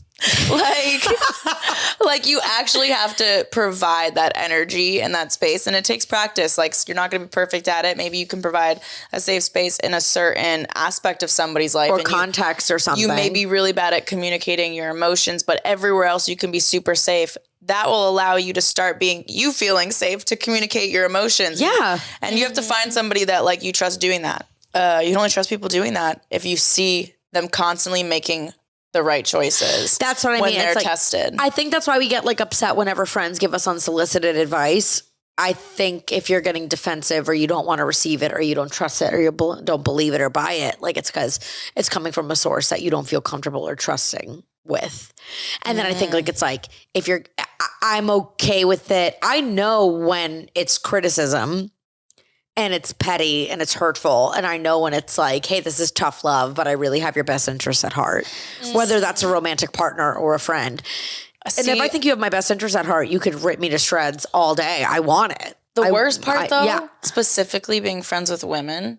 like you actually have to provide that energy and that space, and it takes practice. Like, you're not going to be perfect at it. Maybe you can provide a safe space in a certain aspect of somebody's life or context or something. You may be really bad at communicating your emotions, but everywhere else you can be super safe. That will allow you to start you feeling safe to communicate your emotions. Yeah. And you have to find somebody that like you trust doing that. You can only trust people doing that if you see them constantly making the right choices. That's what I mean. When they're it's like, tested. I think that's why we get like upset whenever friends give us unsolicited advice. I think if you're getting defensive or you don't want to receive it or you don't trust it or you don't believe it or buy it, like it's because it's coming from a source that you don't feel comfortable or trusting with. And then I think like it's like if I'm okay with it. I know when it's criticism and it's petty and it's hurtful. And I know when it's like, hey, this is tough love, but I really have your best interests at heart, whether that's a romantic partner or a friend. And if I think you have my best interest at heart, you could rip me to shreds all day. I want it. The worst part, though, specifically being friends with women,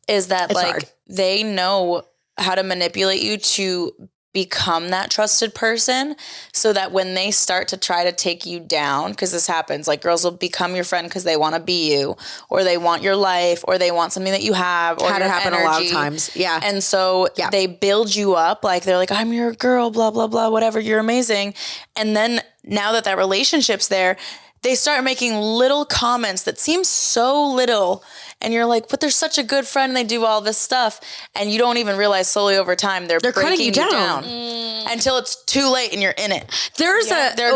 is that it's hard. They know how to manipulate you to become that trusted person, so that when they start to try to take you down, because this happens, like girls will become your friend because they want to be you, or they want your life, or they want something that you have, or had it happen energy. A lot of times. Yeah. And so they build you up, like they're like, I'm your girl, blah, blah, blah, whatever, you're amazing. And then now that relationship's there, they start making little comments that seem so little. And you're like, but they're such a good friend and they do all this stuff. And you don't even realize slowly over time they're breaking you down. Until it's too late and you're in it. They're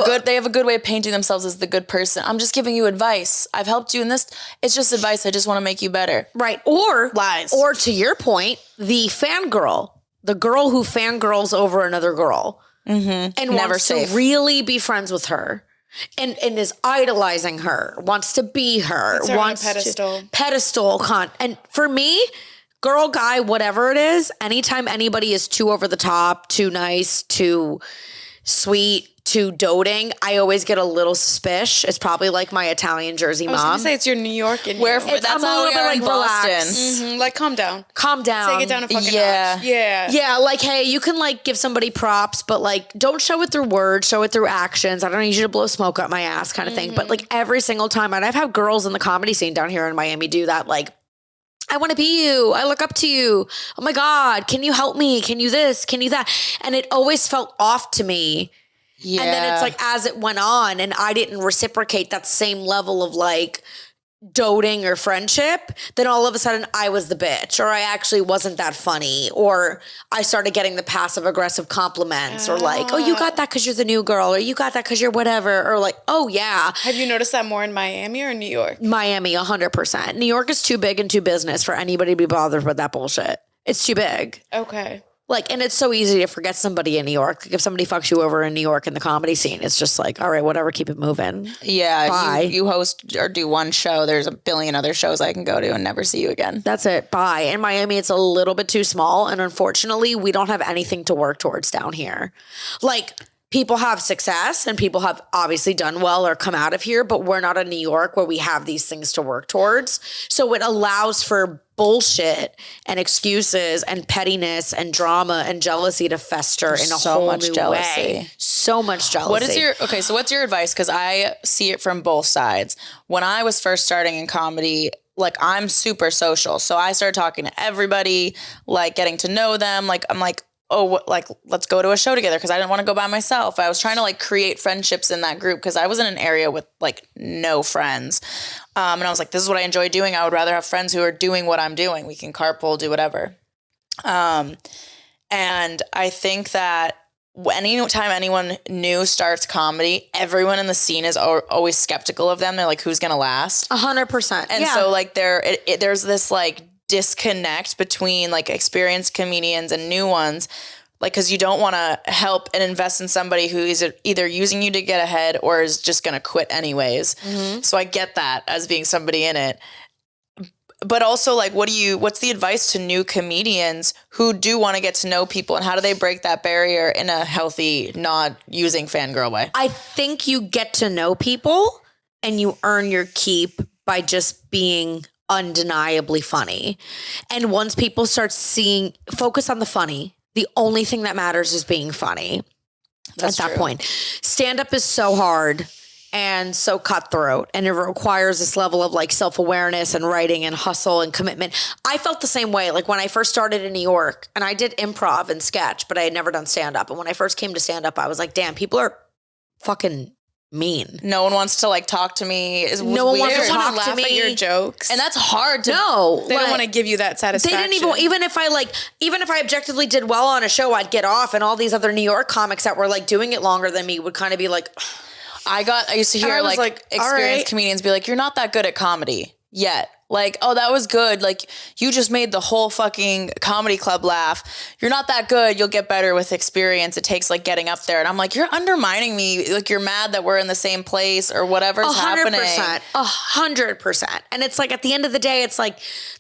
good. They have a good way of painting themselves as the good person. I'm just giving you advice. I've helped you in this. It's just advice. I just want to make you better. Right. Or lies. Or to your point, the fangirl, the girl who fangirls over another girl and wants to really be friends with her. And is idolizing her, wants to be her, wants pedestal. And for me, girl, guy, whatever it is, anytime anybody is too over the top, too nice, too sweet, too doting, I always get a little suspicious. It's probably like my Italian Jersey mom. I was going to say it's your New York and that's how we are in Boston. Like, calm down. Take it down a fucking notch. Yeah, like, hey, you can like give somebody props, but like don't show it through words, show it through actions. I don't need you to blow smoke up my ass kind of thing. But like every single time, and I've had girls in the comedy scene down here in Miami do that, like, I want to be you. I look up to you. Oh my God, can you help me? Can you this? Can you that? And it always felt off to me. Yeah. And then it's like as it went on and I didn't reciprocate that same level of like doting or friendship, then all of a sudden I was the bitch, or I actually wasn't that funny, or I started getting the passive aggressive compliments or like, oh, you got that because you're the new girl, or you got that because you're whatever, or like, oh yeah. Have you noticed that more in Miami or New York? Miami, 100%. New York is too big and too business for anybody to be bothered with that bullshit. It's too big. Okay. Like, and it's so easy to forget somebody in New York. Like if somebody fucks you over in New York in the comedy scene, it's just like, all right, whatever, keep it moving. Yeah. Bye. You host or do one show. There's a billion other shows I can go to and never see you again. That's it. Bye. In Miami, it's a little bit too small. And unfortunately, we don't have anything to work towards down here. Like, people have success and people have obviously done well or come out of here, but we're not in New York where we have these things to work towards. So it allows for bullshit and excuses and pettiness and drama and jealousy to fester in a whole new way. So much jealousy. What's your advice? Because I see it from both sides. When I was first starting in comedy, like I'm super social. So I started talking to everybody, like getting to know them. Like I'm like, let's go to a show together, because I didn't want to go by myself. I was trying to like create friendships in that group because I was in an area with like no friends. And I was like, this is what I enjoy doing. I would rather have friends who are doing what I'm doing. We can carpool, do whatever. And I think that anytime anyone new starts comedy, everyone in the scene is always skeptical of them. They're like, who's going to last? 100%. And so like there's this like disconnect between like experienced comedians and new ones, like, because you don't want to help and invest in somebody who is either using you to get ahead or is just going to quit anyways. So I get that as being somebody in it. But also, like, what's the advice to new comedians who do want to get to know people, and how do they break that barrier in a healthy, not using fangirl way? I think you get to know people and you earn your keep by just being undeniably funny. And once people start focus on the funny, the only thing that matters is being funny. That's at that point. Stand-up is so hard and so cutthroat, and it requires this level of like self-awareness and writing and hustle and commitment. I felt the same way. Like when I first started in New York, and I did improv and sketch, but I had never done stand-up. And when I first came to stand-up, I was like, damn, people are fucking mean. No one wants to like talk to me. No one wants to talk laugh to me at your jokes, and that's hard to. No, they don't want to give you that satisfaction. They didn't even if I objectively did well on a show, I'd get off, and all these other New York comics that were like doing it longer than me would kind of be like. I used to hear like experienced comedians be like, "You're not that good at comedy yet." Like, oh, that was good. Like, you just made the whole fucking comedy club laugh. You're not that good. You'll get better with experience. It takes like getting up there. And I'm like, you're undermining me. Like, you're mad that we're in the same place or whatever's happening. 100%. And it's like, at the end of the day, it's like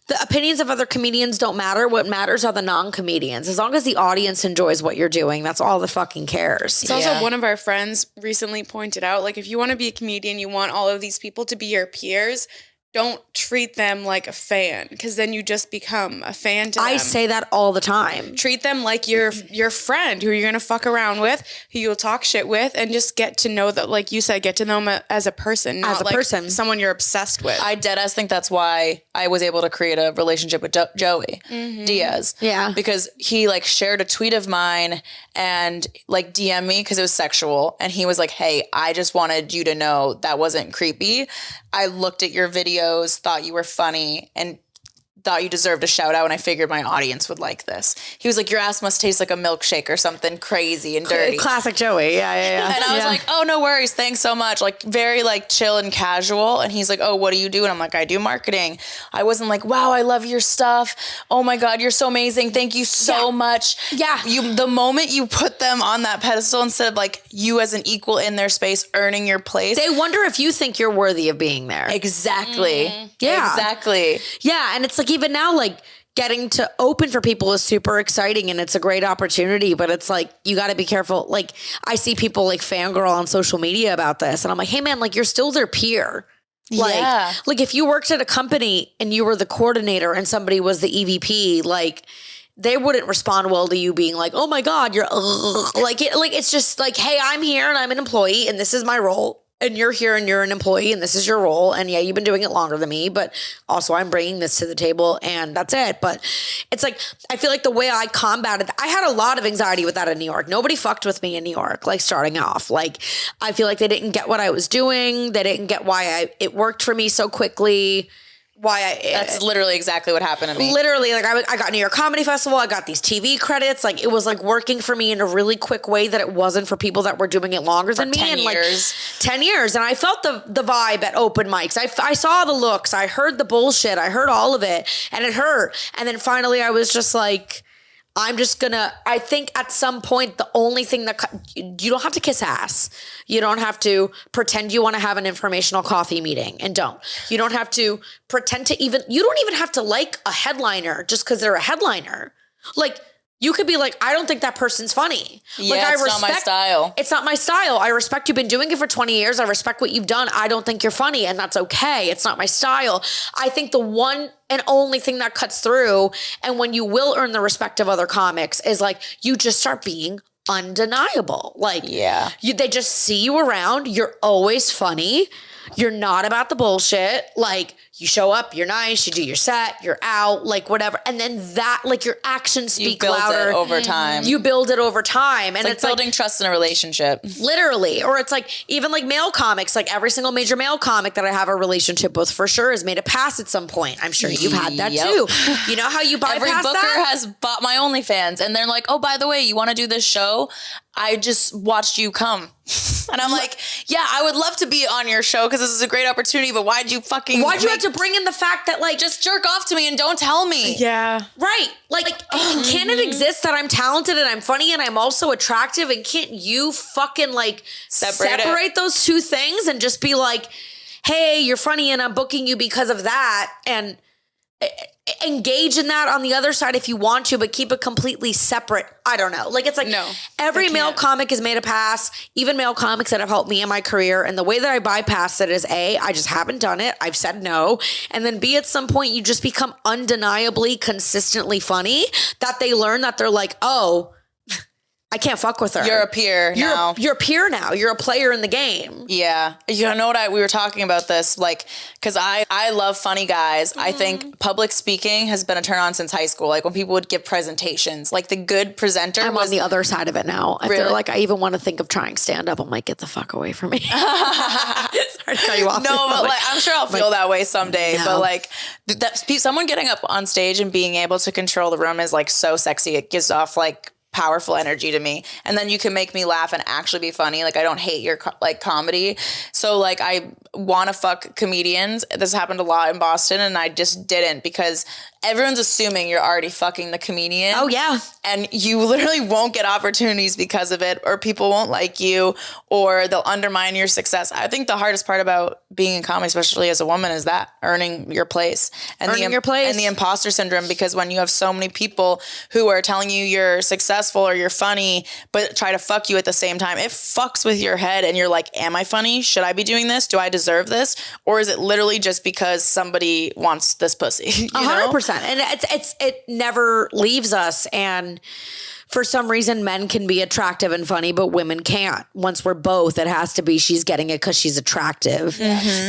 the opinions of other comedians don't matter. What matters are the non-comedians. As long as the audience enjoys what you're doing, that's all that fucking cares. It's also one of our friends recently pointed out, like, if you want to be a comedian, you want all of these people to be your peers. Don't treat them like a fan, because then you just become a fan to them. I say that all the time. Treat them like your friend who you're going to fuck around with, who you'll talk shit with, and just get to know that, like you said, get to know them as a person, not like someone you're obsessed with. I deadass think that's why I was able to create a relationship with Joey Diaz. Yeah. Because he like shared a tweet of mine and like DM me because it was sexual. And he was like, hey, I just wanted you to know that wasn't creepy. I looked at your videos, thought you were funny, and thought you deserved a shout out, and I figured my audience would like this. He was like, your ass must taste like a milkshake or something crazy and dirty. Classic Joey. Yeah. And I was like, oh, no worries. Thanks so much. Like, very like chill and casual. And he's like, oh, what do you do? And I'm like, I do marketing. I wasn't like, wow, I love your stuff. Oh my God, you're so amazing. Thank you so much. Yeah. The moment you put them on that pedestal instead of like you as an equal in their space, earning your place. They wonder if you think you're worthy of being there. Exactly. Yeah. Exactly. Yeah. And it's like, even now, like, getting to open for people is super exciting and it's a great opportunity, but it's like, you got to be careful. Like, I see people like fangirl on social media about this, and I'm like, hey man, like, you're still their peer. Like if you worked at a company and you were the coordinator and somebody was the EVP, like, they wouldn't respond well to you being like, oh my God, you're it's just like, hey, I'm here and I'm an employee and this is my role. And you're here and you're an employee and this is your role. And yeah, you've been doing it longer than me, but also I'm bringing this to the table and that's it. But it's like, I feel like the way I combated, I had a lot of anxiety with that in New York. Nobody fucked with me in New York, like starting off. Like, I feel like they didn't get what I was doing. They didn't get why it worked for me so quickly. That's literally exactly what happened to me. Literally, like I got New York Comedy Festival. I got these TV credits. Like, it was like working for me in a really quick way that it wasn't for people that were doing it longer than me. 10 years. Like 10 years. And I felt the vibe at open mics. I saw the looks. I heard the bullshit. I heard all of it, and it hurt. And then finally, I was just like, I think at some point, the only thing you don't have to kiss ass. You don't have to pretend you want to have an informational coffee meeting and don't. You don't have to pretend you don't even have to like a headliner just because they're a headliner. Like, you could be like, I don't think that person's funny. Yeah, like, it's not my style. It's not my style. I respect you've been doing it for 20 years. I respect what you've done. I don't think you're funny, and that's okay. It's not my style. I think the one and only thing that cuts through, and when you will earn the respect of other comics, is like, you just start being undeniable. Like, they just see you around. You're always funny. You're not about the bullshit. Like, you show up, you're nice, you do your set, you're out, like, whatever. And then that, like, your actions speak louder. You build it over time. You build it over time. And it's like building trust in a relationship. Literally. Or it's like, even like male comics, like every single major male comic that I have a relationship with for sure has made a pass at some point. I'm sure you've had that too. You know how you bypass Every booker that? has bought my OnlyFans, and they're like, oh, by the way, you want to do this show? I just watched you come. And I'm like, yeah, I would love to be on your show because this is a great opportunity, but why'd you have to bring in the fact that, like, just jerk off to me and don't tell me? Yeah. Right. Like, can it exist that I'm talented and I'm funny and I'm also attractive, and can't you fucking, like, separate those two things and just be like, hey, you're funny and I'm booking you because of that, and engage in that on the other side if you want to, but keep it completely separate. I don't know. Like, it's like, no, every male comic has made a pass, even male comics that have helped me in my career. And the way that I bypass it is A, I just haven't done it. I've said no. And then B, at some point you just become undeniably, consistently funny that they learn that they're like, oh, I can't fuck with her. You're a peer now. You're a peer now. You're a player in the game. Yeah. You know what? We were talking about this, like, because I love funny guys. I think public speaking has been a turn on since high school. Like, when people would give presentations, like, the good presenter I'm on the other side of it now. I feel like I even want to think of trying stand up. I'm like, get the fuck away from me. Sorry to cut you off. No, but like, I'm sure I'll feel that way someday. No. But like, someone getting up on stage and being able to control the room is like so sexy. It gives off like powerful energy to me. And then you can make me laugh and actually be funny. Like I don't hate your like comedy. So like I want to fuck comedians. This happened a lot in Boston and I just didn't because everyone's assuming you're already fucking the comedian. Oh yeah. And you literally won't get opportunities because of it, or people won't like you, or they'll undermine your success. I think the hardest part about being in comedy, especially as a woman, is that earning your place. And your place. And the imposter syndrome, because when you have so many people who are telling you you're successful or you're funny, but try to fuck you at the same time, it fucks with your head and you're like, am I funny? Should I be doing this? Do I deserve this? Or is it literally just because somebody wants this pussy? 100%. And it never leaves us. And for some reason, men can be attractive and funny, but women can't. Once we're both, it has to be she's getting it because she's attractive,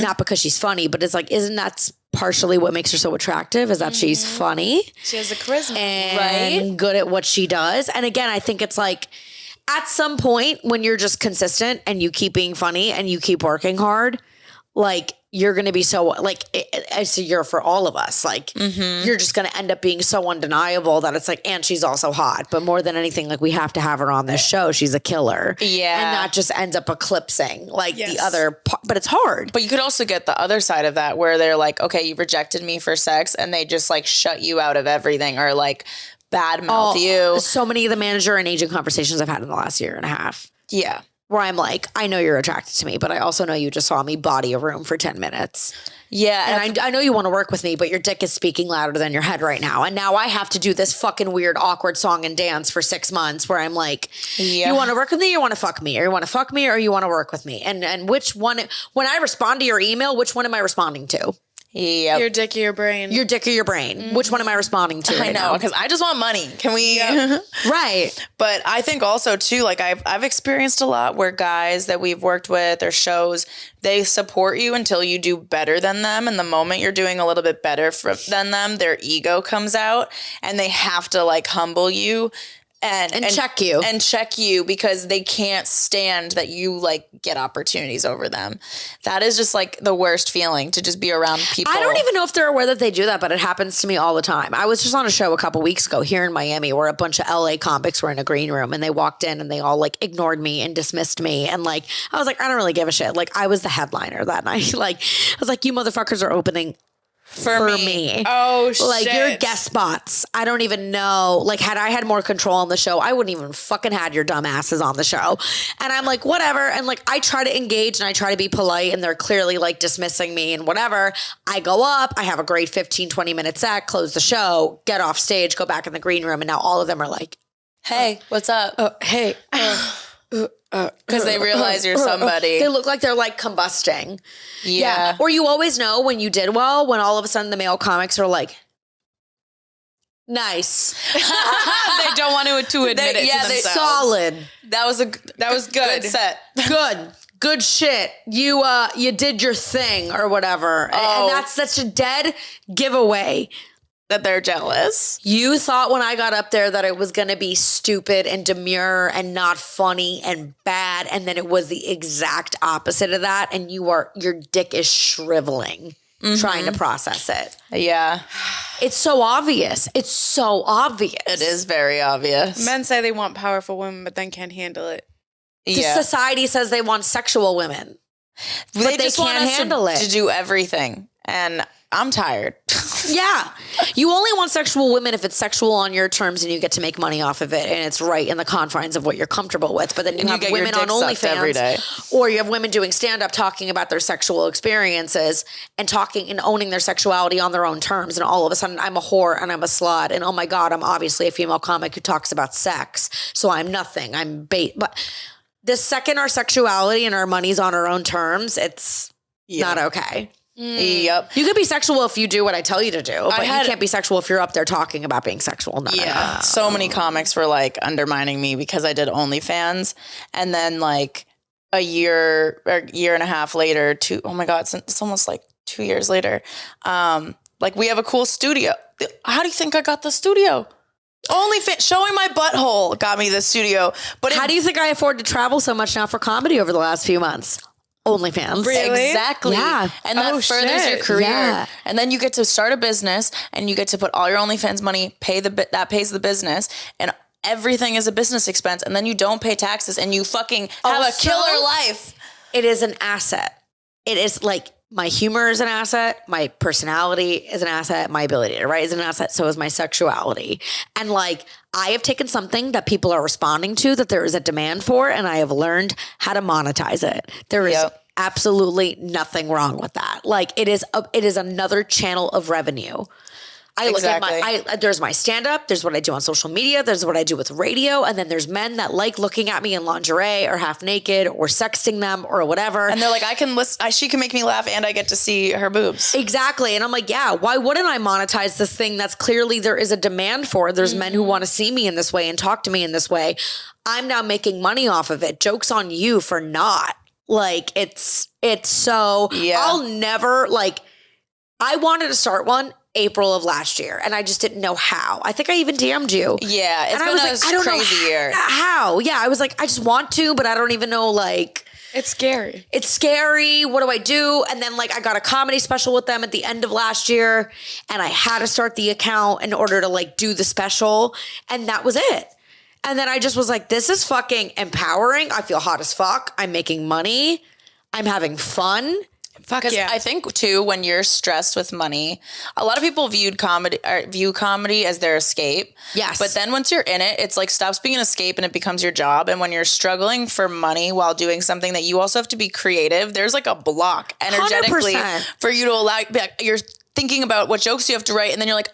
not because she's funny. But it's like, isn't that partially what makes her so attractive? Is that she's funny? She has a charisma, and good at what she does. And again, I think it's like at some point when you're just consistent and you keep being funny and you keep working hard, like you're going to be so like, it's a year for all of us. Like you're just going to end up being so undeniable that it's like, and she's also hot, but more than anything, like we have to have her on this show. She's a killer. Yeah. And that just ends up eclipsing like the other, but it's hard. But you could also get the other side of that where they're like, okay, you rejected me for sex, and they just like shut you out of everything or like badmouth you. So many of the manager and agent conversations I've had in the last year and a half. Yeah. Where I'm like, I know you're attracted to me, but I also know you just saw me body a room for 10 minutes. Yeah. And I know you want to work with me, but your dick is speaking louder than your head right now. And now I have to do this fucking weird, awkward song and dance for 6 months where I'm like, you want to work with me or you want to fuck me? Or you want to fuck me or you want to work with me? And which one, when I respond to your email, which one am I responding to? Yep. Your dick or your brain. Your dick or your brain. Which one am I responding to right now? I know, because I just want money. Can we? Right. But I think also too, like I've experienced a lot where guys that we've worked with or shows, they support you until you do better than them. And the moment you're doing a little bit better than them, their ego comes out and they have to like humble you. And check you because they can't stand that you like get opportunities over them. That is just like the worst feeling, to just be around people. I don't even know if they're aware that they do that, but it happens to me all the time. I was just on a show a couple weeks ago here in Miami where a bunch of LA comics were in a green room and they walked in and they all like ignored me and dismissed me. And like, I was like, I don't really give a shit. Like I was the headliner that night. Like I was like, you motherfuckers are opening for me. Oh, shit. Like your guest spots. I don't even know. Like had I had more control on the show, I wouldn't even fucking had your dumb asses on the show. And I'm like, whatever. And like, I try to engage and I try to be polite and they're clearly like dismissing me and whatever. I go up, I have a great 15, 20 minute set, close the show, get off stage, go back in the green room. And now all of them are like, hey, what's up? Hey. Because they realize you're somebody. They look like they're like combusting. Yeah. Or you always know when you did well, when all of a sudden the male comics are like, nice. They don't want to admit it to themselves. Solid. That was good set. Good shit. You did your thing or whatever. And that's such a dead giveaway. That they're jealous. You thought when I got up there that it was going to be stupid and demure and not funny and bad. And then it was the exact opposite of that. And your dick is shriveling trying to process it. Yeah. It's so obvious. It's so obvious. It is very obvious. Men say they want powerful women, but then can't handle it. Yeah. Society says they want sexual women. But they can't handle it. To do everything. And I'm tired. Yeah. You only want sexual women if it's sexual on your terms and you get to make money off of it and it's right in the confines of what you're comfortable with. But then you have women on OnlyFans every day. Or you have women doing stand-up talking about their sexual experiences and talking and owning their sexuality on their own terms. And all of a sudden I'm a whore and I'm a slut. And oh my God, I'm obviously a female comic who talks about sex. So I'm nothing. I'm bait. But the second our sexuality and our money's on our own terms, it's not okay. Yep. You could be sexual if you do what I tell you to do, but you can't be sexual if you're up there talking about being sexual. No. So many comics were like undermining me because I did OnlyFans, and then like a year and a half later, oh my God, it's almost like 2 years later. Like we have a cool studio. How do you think I got the studio? OnlyFans, showing my butthole got me the studio. But how do you think I afford to travel so much now for comedy over the last few months? OnlyFans. Really? Exactly. Yeah. And that furthers your career. Yeah. And then you get to start a business and you get to put all your OnlyFans money, that pays the business. And everything is a business expense, and then you don't pay taxes, and you fucking have a killer life. It is an asset. It is like my humor is an asset. My personality is an asset. My ability to write is an asset. So is my sexuality. And like, I have taken something that people are responding to, that there is a demand for, and I have learned how to monetize it. There is absolutely nothing wrong with that. Like, it is another channel of revenue. I look at there's my stand-up, there's what I do on social media, there's what I do with radio, and then there's men that like looking at me in lingerie or half naked or sexting them or whatever. And they're like, she can make me laugh and I get to see her boobs. Exactly. And I'm like, yeah, why wouldn't I monetize this thing that's clearly there is a demand for? There's men who want to see me in this way and talk to me in this way. I'm now making money off of it. Joke's on you for not. Like, it's so, I'll never, like, I wanted to start one April of last year, and I just didn't know how. I think I even DM'd you. Yeah, it's been a crazy year. How? Yeah, I was like, I just want to, but I don't even know, like... It's scary. It's scary. What do I do? And then, like, I got a comedy special with them at the end of last year, and I had to start the account in order to, like, do the special, and that was it. And then I just was like, this is fucking empowering. I feel hot as fuck. I'm making money. I'm having fun. Fuck yeah. I think too, when you're stressed with money, a lot of people view comedy as their escape. Yes. But then once you're in it, it's like stops being an escape and it becomes your job. And when you're struggling for money while doing something that you also have to be creative, there's like a block energetically 100%. For you to allow, you're thinking about what jokes you have to write, and then you're like,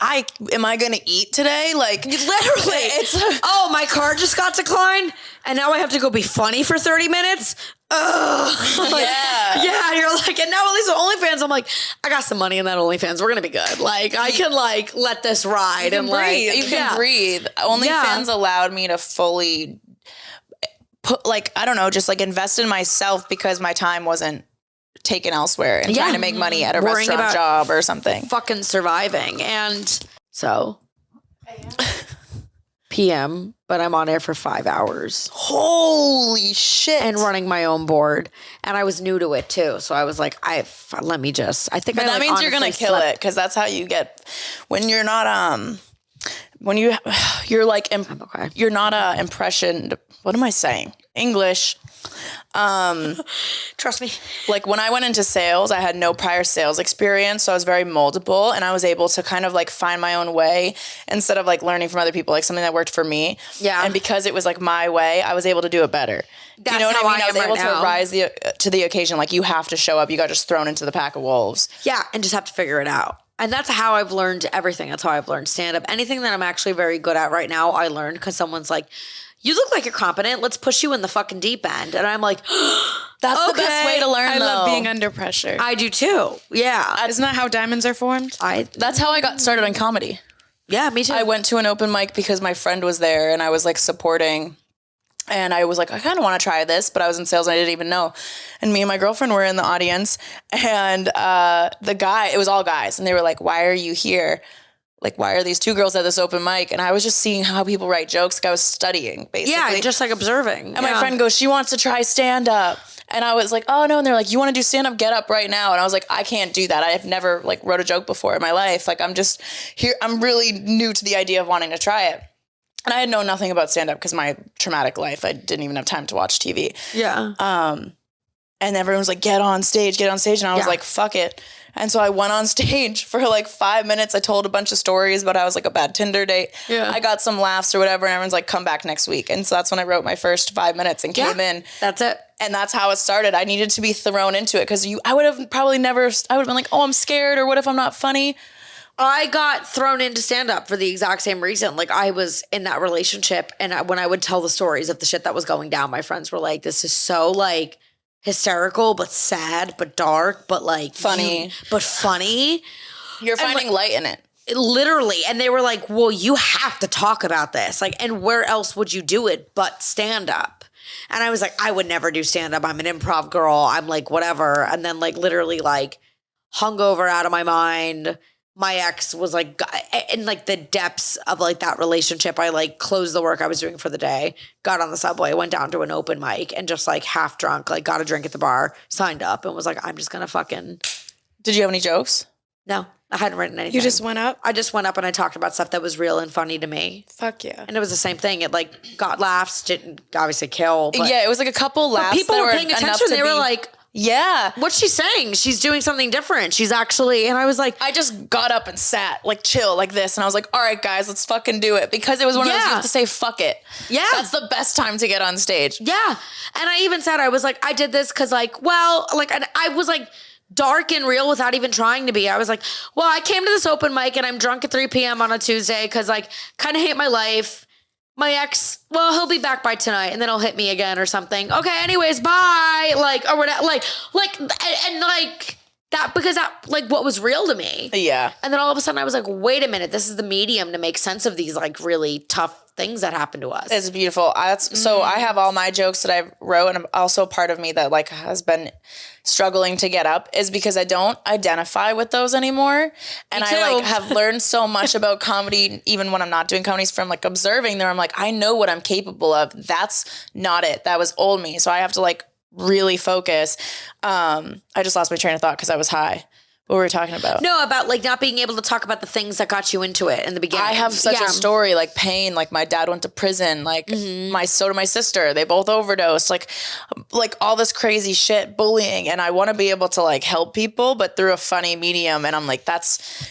am I going to eat today? Like, literally, oh, my card just got declined, and now I have to go be funny for 30 minutes. Ugh. Like, yeah. You're like, and now at least with OnlyFans, I'm like, I got some money in that OnlyFans. We're gonna be good. Like, I can like let this ride and breathe. You can breathe. OnlyFans allowed me to fully put, like, I don't know, just like invest in myself because my time wasn't taken elsewhere and trying to make money at a restaurant job or something. Fucking surviving. And so PM, but I'm on air for 5 hours. Holy shit. And running my own board. And I was new to it too. So I was like, I think that means you're going to kill it. Cause that's how you get, when you're not, you're like, you're not impression. What am I saying? English. Trust me. Like when I went into sales, I had no prior sales experience. So I was very moldable, and I was able to kind of like find my own way instead of like learning from other people, like something that worked for me. Yeah. And because it was like my way, I was able to do it better. Do you know what I mean? I was able to rise to the occasion. Like, you have to show up. You got just thrown into the pack of wolves. Yeah. And just have to figure it out. And that's how I've learned everything. That's how I've learned stand-up. Anything that I'm actually very good at right now, I learned because someone's like, you look like you're competent. Let's push you in the fucking deep end. And I'm like, that's the best way to learn, I love being under pressure. I do too. Yeah. Isn't that how diamonds are formed? That's how I got started on comedy. Yeah, me too. I went to an open mic because my friend was there and I was like supporting. And I was like, I kind of want to try this, but I was in sales and I didn't even know. And me and my girlfriend were in the audience, and it was all guys. And they were like, why are you here? Like, why are these two girls at this open mic? And I was just seeing how people write jokes. Like, I was studying, basically. Yeah, just like observing. And my friend goes, she wants to try stand-up. And I was like, oh, no. And they're like, you want to do stand-up? Get up right now. And I was like, I can't do that. I've never, like, wrote a joke before in my life. Like, I'm just here. I'm really new to the idea of wanting to try it. And I had known nothing about stand-up because my traumatic life, I didn't even have time to watch TV. Yeah. And everyone was like, get on stage. And I was like, fuck it. And so I went on stage for like 5 minutes. I told a bunch of stories about how I was like a bad Tinder date. Yeah. I got some laughs or whatever. And everyone's like, come back next week. And so that's when I wrote my first 5 minutes and came in. That's it. And that's how it started. I needed to be thrown into it because I would have probably never, I would have been like, oh, I'm scared. Or what if I'm not funny? I got thrown into stand-up for the exact same reason. Like, I was in that relationship, and when I would tell the stories of the shit that was going down, my friends were like, this is so, like, hysterical, but sad, but dark, but, like... funny. But funny. You're finding light in it. Literally. And they were like, well, you have to talk about this. Like, and where else would you do it but stand-up? And I was like, I would never do stand-up. I'm an improv girl. I'm, like, whatever. And then, like, literally, like, hungover out of my mind... My ex was like, in like the depths of like that relationship, I like closed the work I was doing for the day, got on the subway, went down to an open mic, and just like half drunk, like got a drink at the bar, signed up, and was like, I'm just gonna fucking. Did you have any jokes? No. I hadn't written anything. You just went up? I just went up and I talked about stuff that was real and funny to me. Fuck yeah. And it was the same thing. It like got laughs, didn't obviously kill. But yeah, it was like a couple laughs. people were paying attention. They were like, yeah. What's she saying? She's doing something different. She's actually, and I was like, I just got up and sat like chill like this. And I was like, all right, guys, let's fucking do it. Because it was one of those you have to say, fuck it. Yeah. That's the best time to get on stage. Yeah. And I even said, I was like, I did this because like, well, like, and I was like dark and real without even trying to be. I was like, well, I came to this open mic and I'm drunk at 3 p.m. on a Tuesday because like kind of hate my life. My ex, well, he'll be back by tonight and then he'll hit me again or something. Okay, anyways, bye. Like, or whatever. Like, and like that, because that, like, what was real to me. Yeah. And then all of a sudden I was like, wait a minute, this is the medium to make sense of these, like, really tough things that happen to us. It's beautiful. So I have all my jokes that I wrote, and also part of me that like has been struggling to get up is because I don't identify with those anymore. And I like have learned so much about comedy, even when I'm not doing comedies, from like observing there. I'm like, I know what I'm capable of. That's not it. That was old me. So I have to like really focus. I just lost my train of thought because I was high. What were we talking about? No, about like not being able to talk about the things that got you into it in the beginning. I have such a story, like pain. Like my dad went to prison. Like so did my sister. They both overdosed. Like all this crazy shit, bullying. And I want to be able to like help people, but through a funny medium. And I'm like, that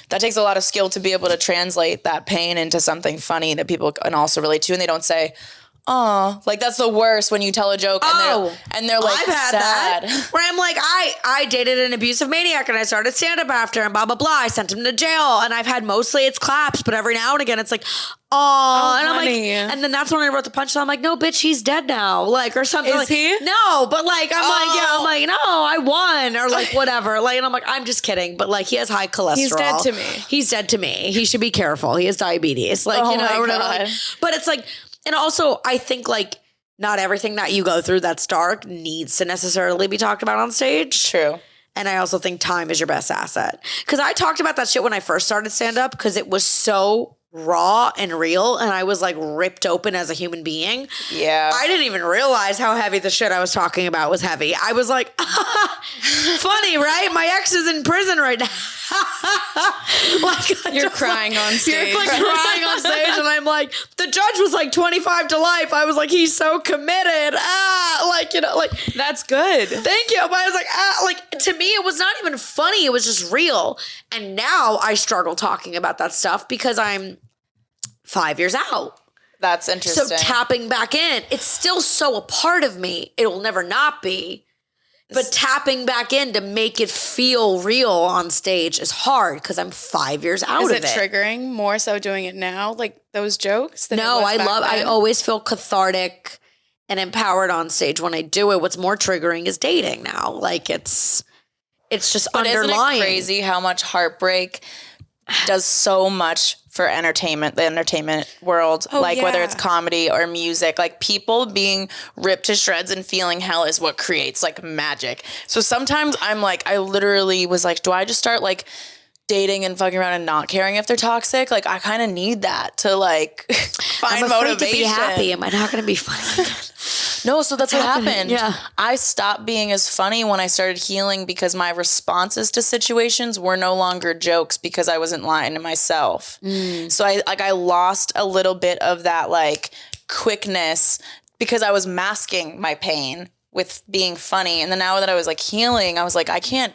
takes a lot of skill to be able to translate that pain into something funny that people can also relate to. And they don't say, oh, like that's the worst when you tell a joke and they're like, I've had sad. that where I'm like, I dated an abusive maniac and I started stand up after and blah blah blah. I sent him to jail and I've had mostly it's claps, but every now and again it's like, oh, and honey. I'm like, and then that's when I wrote the punchline. I'm like, no, bitch, he's dead now, like or something. Is like, he? No, but like I'm like, yeah, I'm like, no, I won or like whatever. Like, and I'm like, I'm just kidding, but like he has high cholesterol. He's dead to me. He's dead to me. He should be careful. He has diabetes. Like Oh you know, my or whatever. God. Like, but it's like, and also I think like. Not everything that you go through that's dark needs to necessarily be talked about on stage. True. And I also think time is your best asset. Because I talked about that shit when I first started stand-up because it was so raw and real and I was like ripped open as a human being. Yeah. I didn't even realize how heavy the shit I was talking about was heavy. I was like, funny, right? My ex is in prison right now. Like You're crying on stage. You're like crying on stage and I'm like, the judge was like 25 to life. I was like, he's so committed. Like, you know, like. That's good. Thank you. But I was like, like to me, it was not even funny. It was just real. And now I struggle talking about that stuff because I'm 5 years out. That's interesting. So tapping back in, it's still so a part of me. It will never not be. But tapping back in to make it feel real on stage is hard because I'm 5 years out of it. Is it triggering more so doing it now, like those jokes? Than No, I then? always feel cathartic and empowered on stage when I do it. What's more triggering is dating now. Like it's just But underlying. isn't it crazy how much heartbreak does so much for entertainment, the entertainment world, like whether it's comedy or music, like people being ripped to shreds and feeling hell is what creates like magic. So sometimes I'm like, I literally was like, do I just start like dating and fucking around and not caring if they're toxic? Like I kind of need that to like find I'm afraid motivation. to be happy. Am I not going to be funny again? No, so that's what happened. Yeah. I stopped being as funny when I started healing because my responses to situations were no longer jokes because I wasn't lying to myself. So I lost a little bit of that like quickness because I was masking my pain with being funny. And then now that I was like healing, I was like, I can't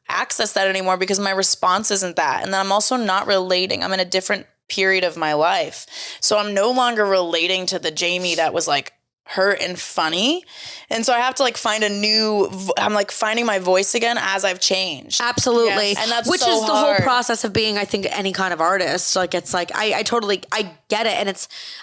access that anymore because my response isn't that. And then I'm also not relating. I'm in a different period of my life. So I'm no longer relating to the Jaime that was like hurt and funny. And so I have to like find I'm like finding my voice again as I've changed. Absolutely. Yes. And that's which so is the whole hard. process of being, I think, any kind of artist. Like it's like, I totally get it. And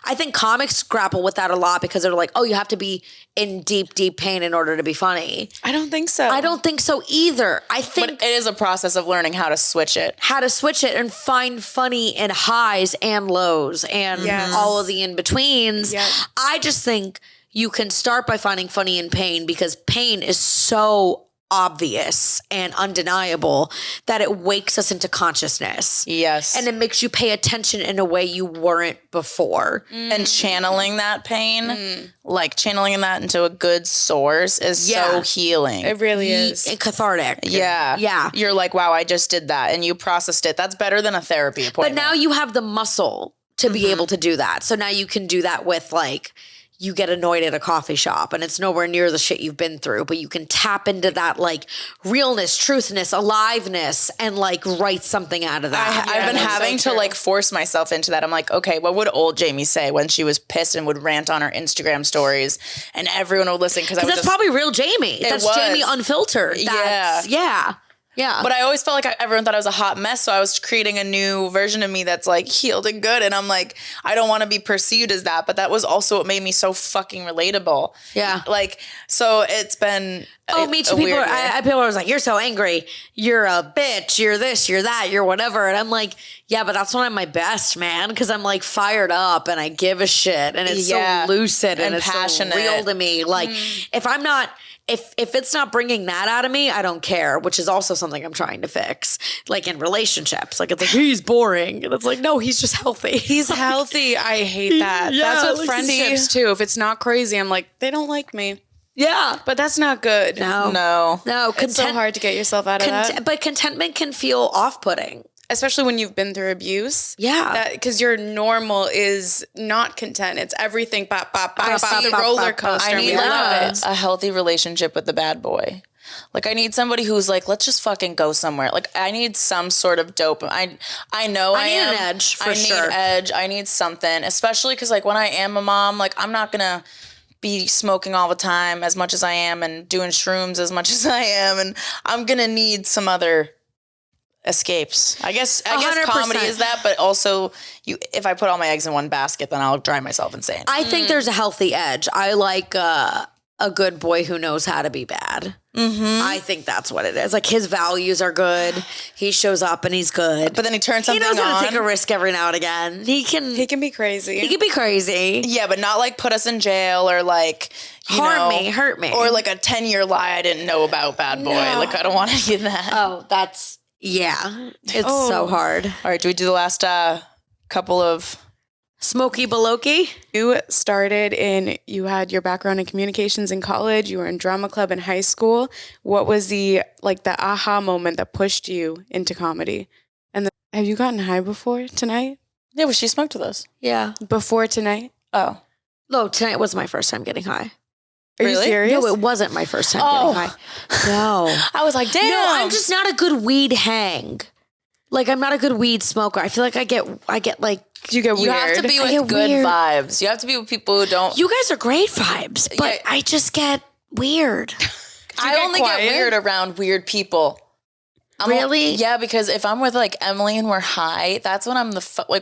I think comics grapple with that a lot because they're like, oh, you have to be in deep, deep pain in order to be funny. I don't think so. I don't think so either. I think But it is a process of learning how to switch it. how to switch it and find funny in highs and lows and all of the in-betweens. Yep. I just think you can start by finding funny in pain because pain is so obvious and undeniable that it wakes us into consciousness. Yes. And it makes you pay attention in a way you weren't before. And channeling that pain, like channeling that into a good source is so healing. It really is. And cathartic. Yeah. Yeah. You're like, wow, I just did that. And you processed it. That's better than a therapy appointment. But now you have the muscle to be able to do that. So now you can do that with like, you get annoyed at a coffee shop and it's nowhere near the shit you've been through, but you can tap into that like realness, truthness, aliveness, and like write something out of that. I've been having to like force myself into that. I'm like, okay, what would old Jaime say when she was pissed and would rant on her Instagram stories and everyone would listen? Because that's probably real Jaime. That's Jaime unfiltered. Yeah. But I always felt like everyone thought I was a hot mess. So I was creating a new version of me that's like healed and good. And I'm like, I don't want to be perceived as that. But that was also what made me so fucking relatable. Yeah. Like, so it's been. Me too. People are always like, you're so angry. You're a bitch. You're this, you're that, you're whatever. And I'm like, yeah, but that's when I'm my best, man. Because I'm like fired up and I give a shit. And it's so lucid and it's passionate. So real to me. Like, if I'm not. If it's not bringing that out of me, I don't care, which is also something I'm trying to fix. Like in relationships, like it's like, he's boring. And it's like, no, he's just healthy. He's healthy. I hate that. That's with friendships too. If it's not crazy, I'm like, they don't like me. Yeah. But that's not good. No. It's so hard to get yourself out of that. But contentment can feel off-putting. Especially when you've been through abuse. Yeah. Because your normal is not content. It's everything. The roller coaster. I need a healthy relationship with the bad boy. Like, I need somebody who's like, let's just fucking go somewhere. Like, I need some sort of dope. I need an edge for sure. I need edge. I need something. Especially because, like, when I am a mom, like, I'm not going to be smoking all the time as much as I am and doing shrooms as much as I am. And I'm going to need some other escapes. I guess comedy is that, but also if I put all my eggs in one basket, then I'll drive myself insane. I think there's a healthy edge. I like a good boy who knows how to be bad. I think that's what it is. Like his values are good. He shows up and he's good. But then he turns something on. He knows how to take a risk every now and again. He can be crazy. He can be crazy. Yeah, but not like put us in jail or like hurt me. Or like a 10-year lie I didn't know about, bad boy. No. Like I don't want any of that. Oh, that's it's so hard. All right, do we do the last couple of Smoky Beloki? You had your background in communications in college. You were in drama club in high school. What was the aha moment that pushed you into comedy? And have you gotten high before tonight? Yeah, well, she smoked with us. Yeah. Before tonight? Oh. No, tonight was my first time getting high. Are you serious? No, it wasn't my first time getting high. No. I was like, damn. No, I'm just not a good weed hang. Like, I'm not a good weed smoker. I feel like I get like... You get weird. You have to be with good vibes. You have to be with people who don't... You guys are great vibes, but I just get weird. I only get weird around weird people. Really? Yeah, because if I'm with like Emily and we're high, that's when I'm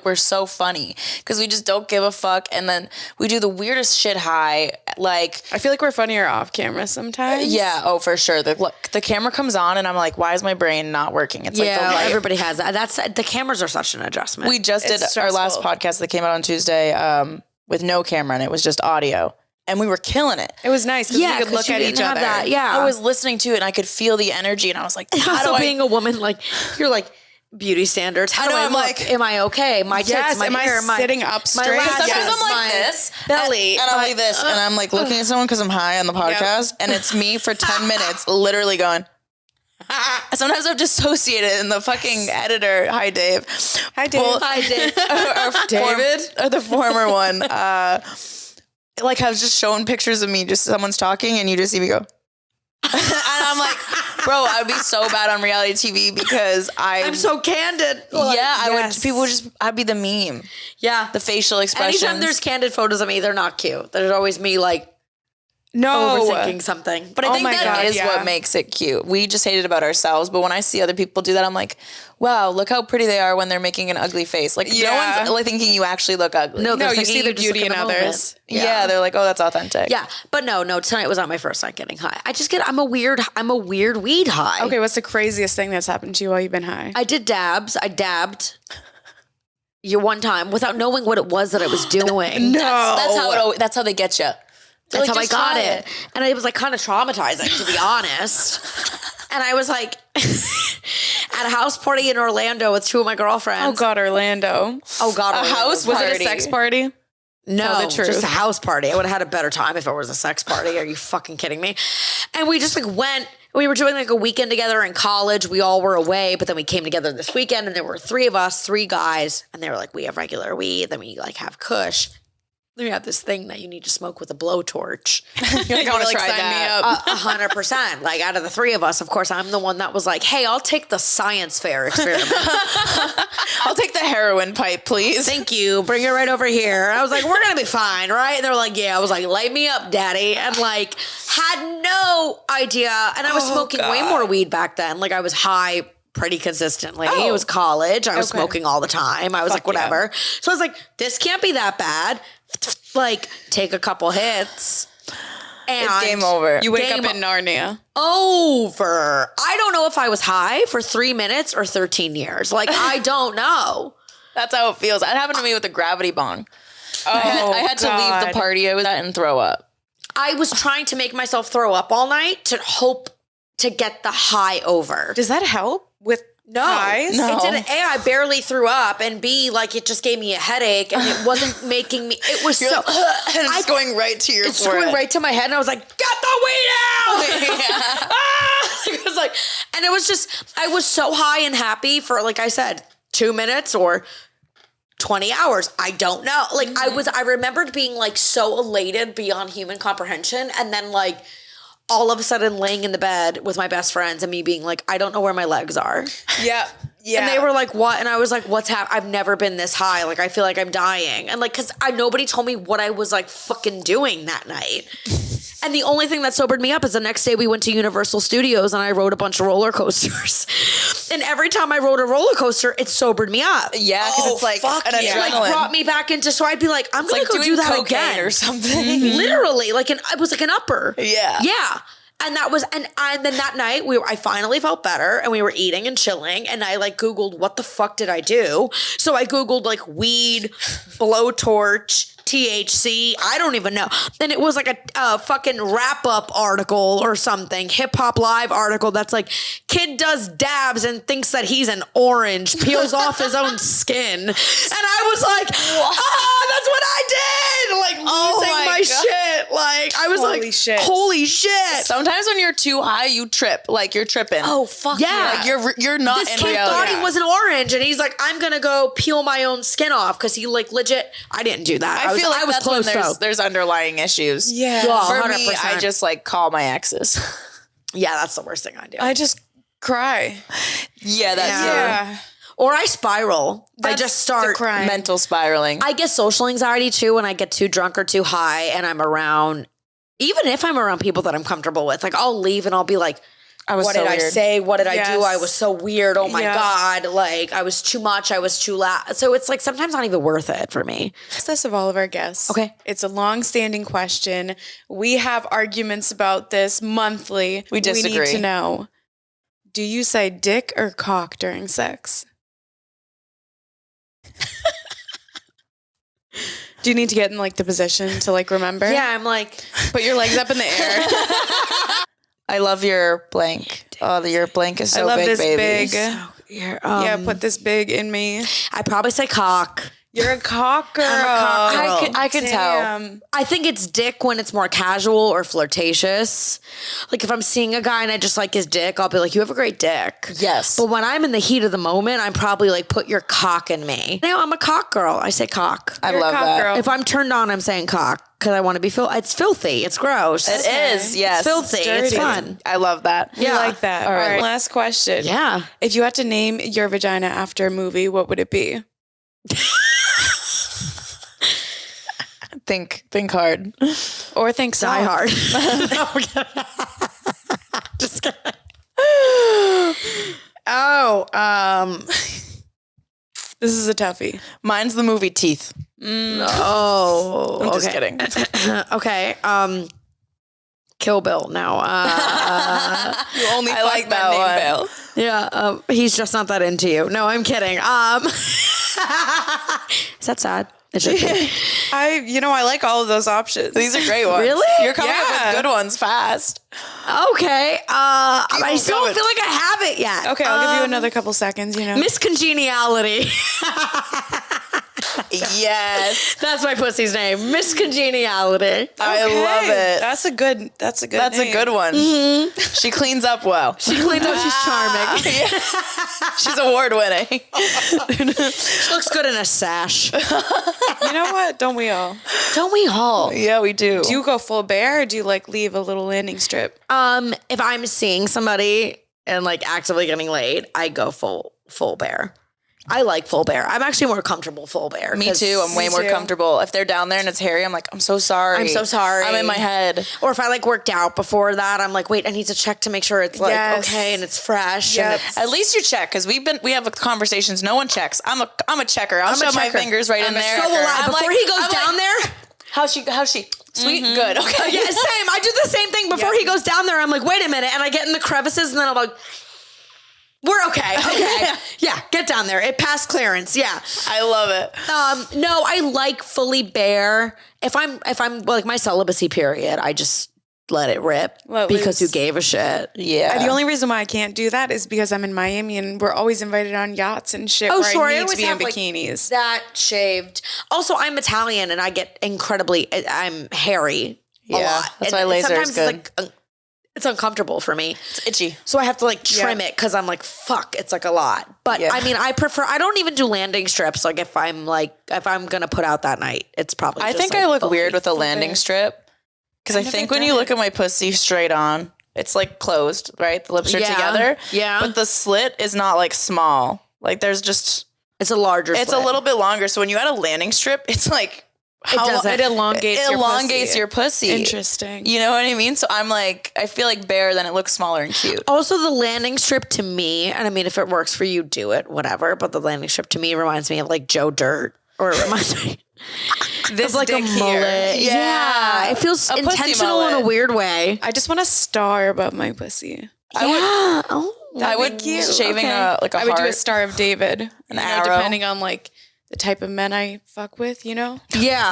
we're so funny because we just don't give a fuck, and then we do the weirdest shit high. Like I feel like we're funnier off camera sometimes. Yeah, oh for sure. The camera comes on and I'm like, why is my brain not working? It's like the light. Everybody has that. The cameras are such an adjustment. We just did our last podcast that came out on Tuesday with no camera and it was just audio. And we were killing it. It was nice because we could look at each other. I was listening to it and I could feel the energy and I was like, being a woman, like you're like beauty standards. How do I look? Like, am I okay? My tits, my hair, sitting up straight? Sometimes I'm like this, belly, and I'm like this, and I'm like looking at someone because I'm high on the podcast, and it's me for 10 minutes, literally going. Sometimes I've dissociated and the fucking editor. Hi, Dave. Hi, Dave. Hi, Dave. David, the former one. Like I was just showing pictures of me, just someone's talking and you just see me go. And I'm like, bro, I would be so bad on reality TV because I'm so candid. I'd be the meme. Yeah. The facial expressions. Anytime there's candid photos of me, they're not cute. There's always me like overthinking something. But I think that is what makes it cute. We just hate it about ourselves. But when I see other people do that, I'm like, wow, look how pretty they are when they're making an ugly face. Like no one's like thinking you actually look ugly. No, you see the beauty in others. Yeah, they're like, oh, that's authentic. Yeah, but no, tonight was not my first night getting high. I'm a weird weed high. Okay, what's the craziest thing that's happened to you while you've been high? I did dabs. I dabbed. One time without knowing what it was that I was doing. No, that's how they get you. That's like, how I just got try it. And it was like kind of traumatizing, to be honest. And I was like at a house party in Orlando with 2 of my girlfriends. Oh God, Orlando. Oh God, A Orlando house Was party. it a sex party? No, Tell the truth. just a house party. I would have had a better time if it was a sex party. Are you fucking kidding me? And we just like went. We were doing like a weekend together in college. We all were away, but then we came together this weekend, and there were 3 of us, 3 guys, and they were like, we have regular weed, then we like have kush. Then we have this thing that you need to smoke with a blowtorch. You're like, I want to try sign that. me up. 100%. Like out of the 3 of us, of course, I'm the one that was like, hey, I'll take the science fair experiment. I'll take the heroin pipe, please. Thank you. Bring it right over here. And I was like, we're going to be fine, right? And they're like, yeah. I was like, light me up, daddy. And like, had no idea. And I was smoking way more weed back then. Like I was high pretty consistently. It was college. I was smoking all the time. I was like, whatever. So I was like, this can't be that bad. Like, take a couple hits. And It's game over. You wake up in Narnia. over. I don't know if I was high for 3 minutes or 13 years. Like, I don't know. That's how it feels. That happened to me with the gravity bong. Oh, I had to leave the party I was at and throw up. I was trying to make myself throw up all night to hope to get the high over. Does that help with highs? It didn't. A, I barely threw up, and B, like it just gave me a headache, and it wasn't making me. It was You're so. like, and it's going right to your It's forehead. going right to my head, and I was like, "Get the weed out!" It was like, and it was just. I was so high and happy for, like I said, 2 minutes or 20 hours. I don't know. Like I remembered being like so elated beyond human comprehension, and then like. All of a sudden laying in the bed with my best friends and me being like, I don't know where my legs are. Yeah. Yeah. And they were like, what? And I was like, what's happening? I've never been this high. Like, I feel like I'm dying. And like, cause nobody told me what I was like fucking doing that night. And the only thing that sobered me up is the next day we went to Universal Studios and I rode a bunch of roller coasters. And every time I rode a roller coaster, it sobered me up. Yeah, because it's like an adrenaline. Like brought me back into, so I'd be like, I'm going to go do that cocaine again. or something. Literally, like it was like an upper. Yeah. Yeah. And that was, and then that night I finally felt better and we were eating and chilling and I like Googled, what the fuck did I do? So I Googled like weed, blowtorch, THC, I don't even know. And it was like a fucking wrap up article or something, Hip Hop Live article that's like, kid does dabs and thinks that he's an orange, peels off his own skin. And I was like, that's what I did. Like losing my shit. Like I was holy shit. Sometimes when you're too high, you trip. Like you're tripping. Oh fuck yeah! Like you're not This in kid reality. thought he was an orange, and he's like, "I'm gonna go peel my own skin off," because he like legit. I didn't do that. I feel like I was that's close when though. there's underlying issues. Yeah. For me, 100%. I just like call my exes. Yeah, that's the worst thing I do. I just cry. Yeah, that's Yeah. Or I spiral. I That's just the start. crime. mental spiraling. I get social anxiety too when I get too drunk or too high, and I'm around. Even if I'm around people that I'm comfortable with, like I'll leave and I'll be like, what did I say? What did I do? I was so weird. Oh my God. Like I was too much. I was too loud. So it's like sometimes not even worth it for me. Ask this of all of our guests. Okay. It's a long-standing question. We have arguments about this monthly. We disagree. We need to know. Do you say dick or cock during sex? Do you need to get in like the position to like remember? Yeah, I'm like, Put your legs up in the air. I love your blank. Oh, your blank is so I love big, this baby. big. Yeah, put this big in me. I probably say cock. You're a cock girl. I could tell. Damn. I think it's dick when it's more casual or flirtatious. Like if I'm seeing a guy and I just like his dick, I'll be like, you have a great dick. Yes. But when I'm in the heat of the moment, I'm probably like, put your cock in me. No, I'm a cock girl. I say cock. I You're a love cock that. girl. If I'm turned on, I'm saying cock because I want to be it's filthy. It's gross. It is. Yes. It's filthy. It's dirty. fun. I love that. We like that. All right. Last question. Yeah. If you had to name your vagina after a movie, what would it be? Think hard. Or think Die hard. Just kidding. This is a toughie. Mine's the movie Teeth. Oh, I'm just kidding. Okay. Kill Bill now. You only I fight like men that named one. Bill. Yeah, he's just not that into you. No, I'm kidding. Is that sad? It should be. I like all of those options. These are great ones. Really? You're coming up Yeah. with good ones fast. Okay. I still don't going. feel like I have it yet. Okay, I'll give you another couple seconds, Miscongeniality. Yes. That's my pussy's name. Miscongeniality. I love it. That's a good That's name. a good one. She cleans up well. She cleans up. She's charming. She's award winning. She looks good in a sash. You know what? Don't we all? Don't we all? Yeah, we do. Do you go full bear or do you leave a little landing strip? If I'm seeing somebody and actively getting laid, I go full bear. I like full bear. I'm actually more comfortable full bear. Me too. I'm way more comfortable. If they're down there and it's hairy, I'm like, I'm so sorry. I'm so sorry. I'm in my head. Or if I worked out before that, I'm like, wait, I need to check to make sure it's Yes. okay and it's fresh. Yep. And it's, At least you check because we have conversations. No one checks. I'm a checker. I'll shove my fingers right in there. so will I. I'm Before like- he goes I'm down like, there. How's she? Sweet, good. Okay. Yeah, same. I do the same thing before he goes down there. I'm like, wait a minute. And I get in the crevices and then I'm like, we're okay. Okay. Yeah, get down there. It passed clearance. Yeah. I love it. No, I like fully bare. If I'm my celibacy period, I just let it rip Let because loose. who gave a shit? Yeah. The only reason why I can't do that is because I'm in Miami and we're always invited on yachts and shit Oh, where sure. I I need to always be in have, bikinis. That shaved. Also, I'm Italian and I get I'm hairy a Yeah, lot. that's And why laser is sometimes it's uncomfortable for me. It's itchy. So I have to trim it because I'm like, fuck, it's a lot. But Yeah. I mean, I don't even do landing strips. If I'm going to put out that night, it's probably I just, think I look fully. weird with a landing strip because I never think when done you it. look at my pussy straight on, it's closed, right? The lips are Yeah. together. Yeah. But the slit is not small. There's just It's a larger it's slit. a little bit longer. So when you add a landing strip, it's how doesn't. It elongates it your elongates pussy. your pussy. Interesting. You know what I mean? So I'm I feel bare, then it looks smaller and cute. Also, the landing strip to me, and I mean, if it works for you, do it, whatever. But the landing strip to me reminds me of Joe Dirt, or it reminds me This of a dick mullet. here. Yeah, it feels A pussy intentional in a mullet. weird way. I just want a star above my pussy. Oh, I would cute. shaving Okay. a I would do a heart. Star of David. An arrow. Depending on the type of men I fuck with, yeah.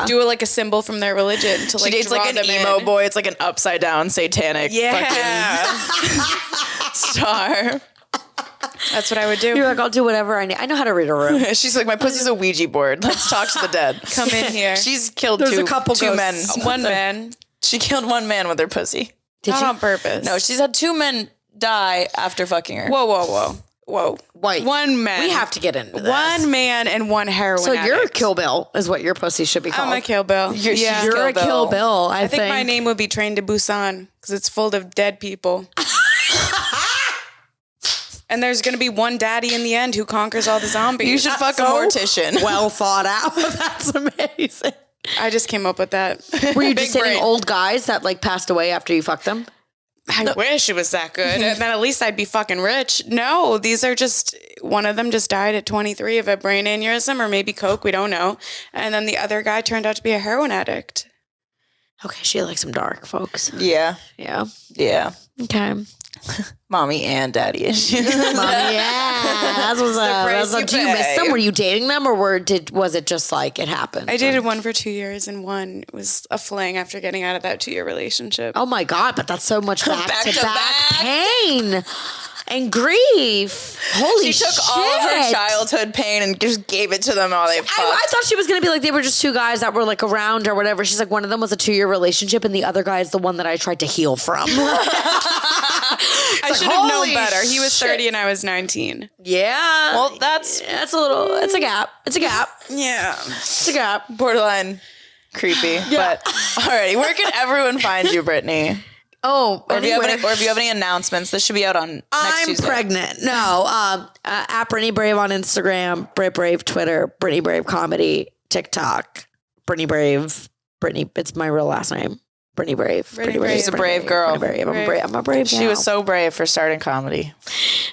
Do a symbol from their religion to She dates draw an them emo in. boy. It's an upside down satanic Yeah. fucking star. That's what I would do. You're I'll do whatever I need. I know how to read a room. She's my pussy's a Ouija board. Let's talk to the dead. Come in here. She's killed There's two a couple two men. ghosts. One man. She killed one man with her pussy. Not on purpose. No, she's had two men die after fucking her. Whoa. Wait, One man. we have to get into this. One man and one heroin So you're a addict. Kill Bill, is what your pussy should be called. I'm a Kill Bill. You're- yeah. she's You're a Kill Kill Bill. Bill. I I think my name would be Train to Busan because it's full of dead people. And there's going to be one daddy in the end who conquers all the zombies. You should fuck a mortician. well thought out. That's amazing. I just came up with that. Were you just Big dating brain. old guys that passed away after you fucked them? I wish it was that good. And then at least I'd be fucking rich. No, these are just, one of them just died at 23 of a brain aneurysm or maybe coke. We don't know. And then the other guy turned out to be a heroin addict. Okay, she likes some dark, folks. Yeah. Yeah. Yeah. Okay. Mommy and daddy issues. Mommy, yeah. That's what's up. price That's up. you Do you miss pay. them? Were you dating them or was it just it happened? I dated one for 2 years and one was a fling after getting out of that 2-year relationship. Oh my God, but that's so much back to to back back. pain and grief. Holy She took shit. all of her childhood pain and just gave it to them while they fucked. I thought she was going to be they were just two guys that were around or whatever. She's one of them was a 2-year relationship and the other guy is the one that I tried to heal from. I should have known holy better. He was shit. 30 and I was 19. Yeah. well, that's That's it's a gap. It's a gap. Yeah. It's a gap. borderline creepy. But alrighty, where can everyone find you, Brittany? Oh, Or if you have anywhere. any, or if you have any announcements, this should be out on next I'm Tuesday. pregnant. No. At Brittany Brave on Instagram, Brit Brave Twitter, Brittany Brave Comedy, TikTok, Brittany Brave. Brittany, it's my real last name. Brittany Brave. Brittany Brave. She's a brave girl. Brittany Brave. I'm a brave She gal. was so brave for starting comedy.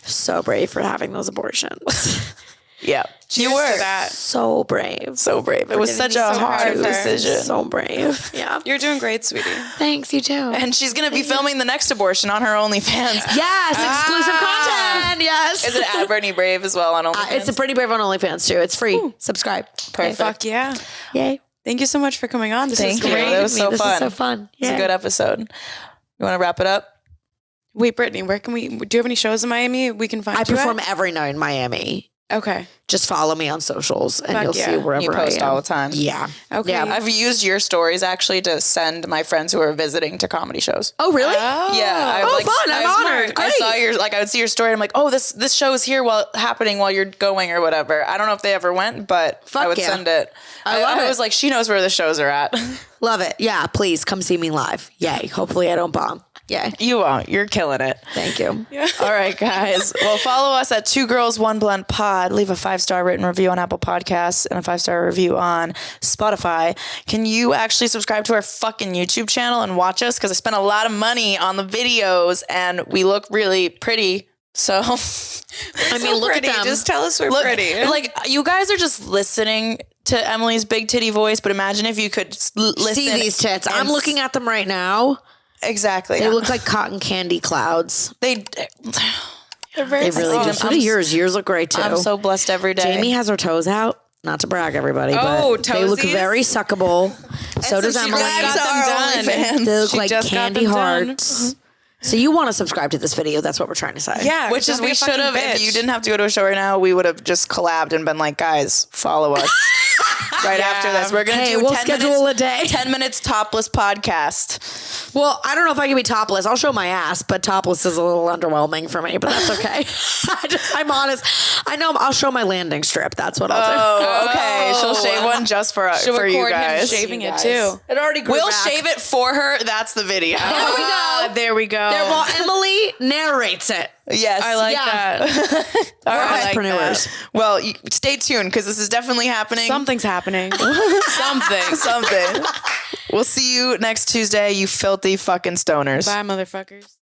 so brave for having those abortions. Yeah. Cheers You were. to that. So brave. So brave. It was such a hard decision. So brave. Yeah. You're doing great, sweetie. Thanks, you too. And she's going to be filming the next abortion on her OnlyFans. Yes, exclusive content. Yes. Is it at Brittany Brave as well on OnlyFans? It's a Brittany Brave on OnlyFans too. It's free. Ooh. Subscribe. Perfect. Fuck yeah. Yay. Thank you so much for coming on. This Thank was you. great. That was so This fun. is so fun. It's a good episode. You want to wrap it up? Wait, Brittany, where can we? Do you have any shows in Miami we can find? I you perform at? every night in Miami. Okay. Just follow me on socials and Fuck you'll yeah. see wherever You post I am. all the time. Yeah. Okay. Yeah. I've used your stories actually to send my friends who are visiting to comedy shows. Oh, really? Yeah. Oh, fun. I'm honored. I saw your, like, I would see your story and I'm like, oh, this show is here happening while you're going or whatever. I don't know if they ever went, but Fuck I would yeah. send it. I love it. was like, she knows where the shows are at. Love it. Yeah. Please come see me live. Yay. Hopefully I don't bomb. Yay. You won't. You're killing it. Thank you. All right, guys. Well, follow us at 2 Girls 1 Blend Pod. Leave a 5-star written review on Apple Podcasts and a 5-star review on Spotify. Can you actually subscribe to our fucking YouTube channel and watch us? Because I spent a lot of money on the videos and we look really pretty. So, I mean, look Pretty. at them. Just tell us we're pretty. like, you guys are just listening to Emily's big titty voice, but imagine if you could listen. see these tits. and I'm looking at them right now. Exactly. They look like cotton candy clouds. They They're very They really do. So do yours. Yours look great too. I'm so blessed every day. Jamie has her toes out. Not to brag, everybody, Oh, but they look toesies? very suckable. So does she Emily. just got them done. They look She like just got candy them done. hearts. So you want to subscribe to this video? That's what we're trying to say. Yeah. Which is, don't be we a should fucking have, if bitch. you didn't have to go to a show right now, we would have just collabed and been like, guys, follow us right after this. We're going to Hey, do we'll 10 schedule minutes, a day. 10 minutes topless podcast. Well, I don't know if I can be topless. I'll show my ass, but topless is a little underwhelming for me. But that's okay. I'm honest. I know. I'll show my landing strip. That's what I'll do. Oh, okay. She'll shave one just for She'll you record him guys. shaving it too. It already grew We'll back. shave it for her. That's the video. There we go. There we go. There, well, Emily narrates it. Yes. I like Yeah. that. All We're right. entrepreneurs. Well, stay tuned because this is definitely happening. Something's happening. Something. We'll see you next Tuesday, you filthy fucking stoners. Bye, motherfuckers.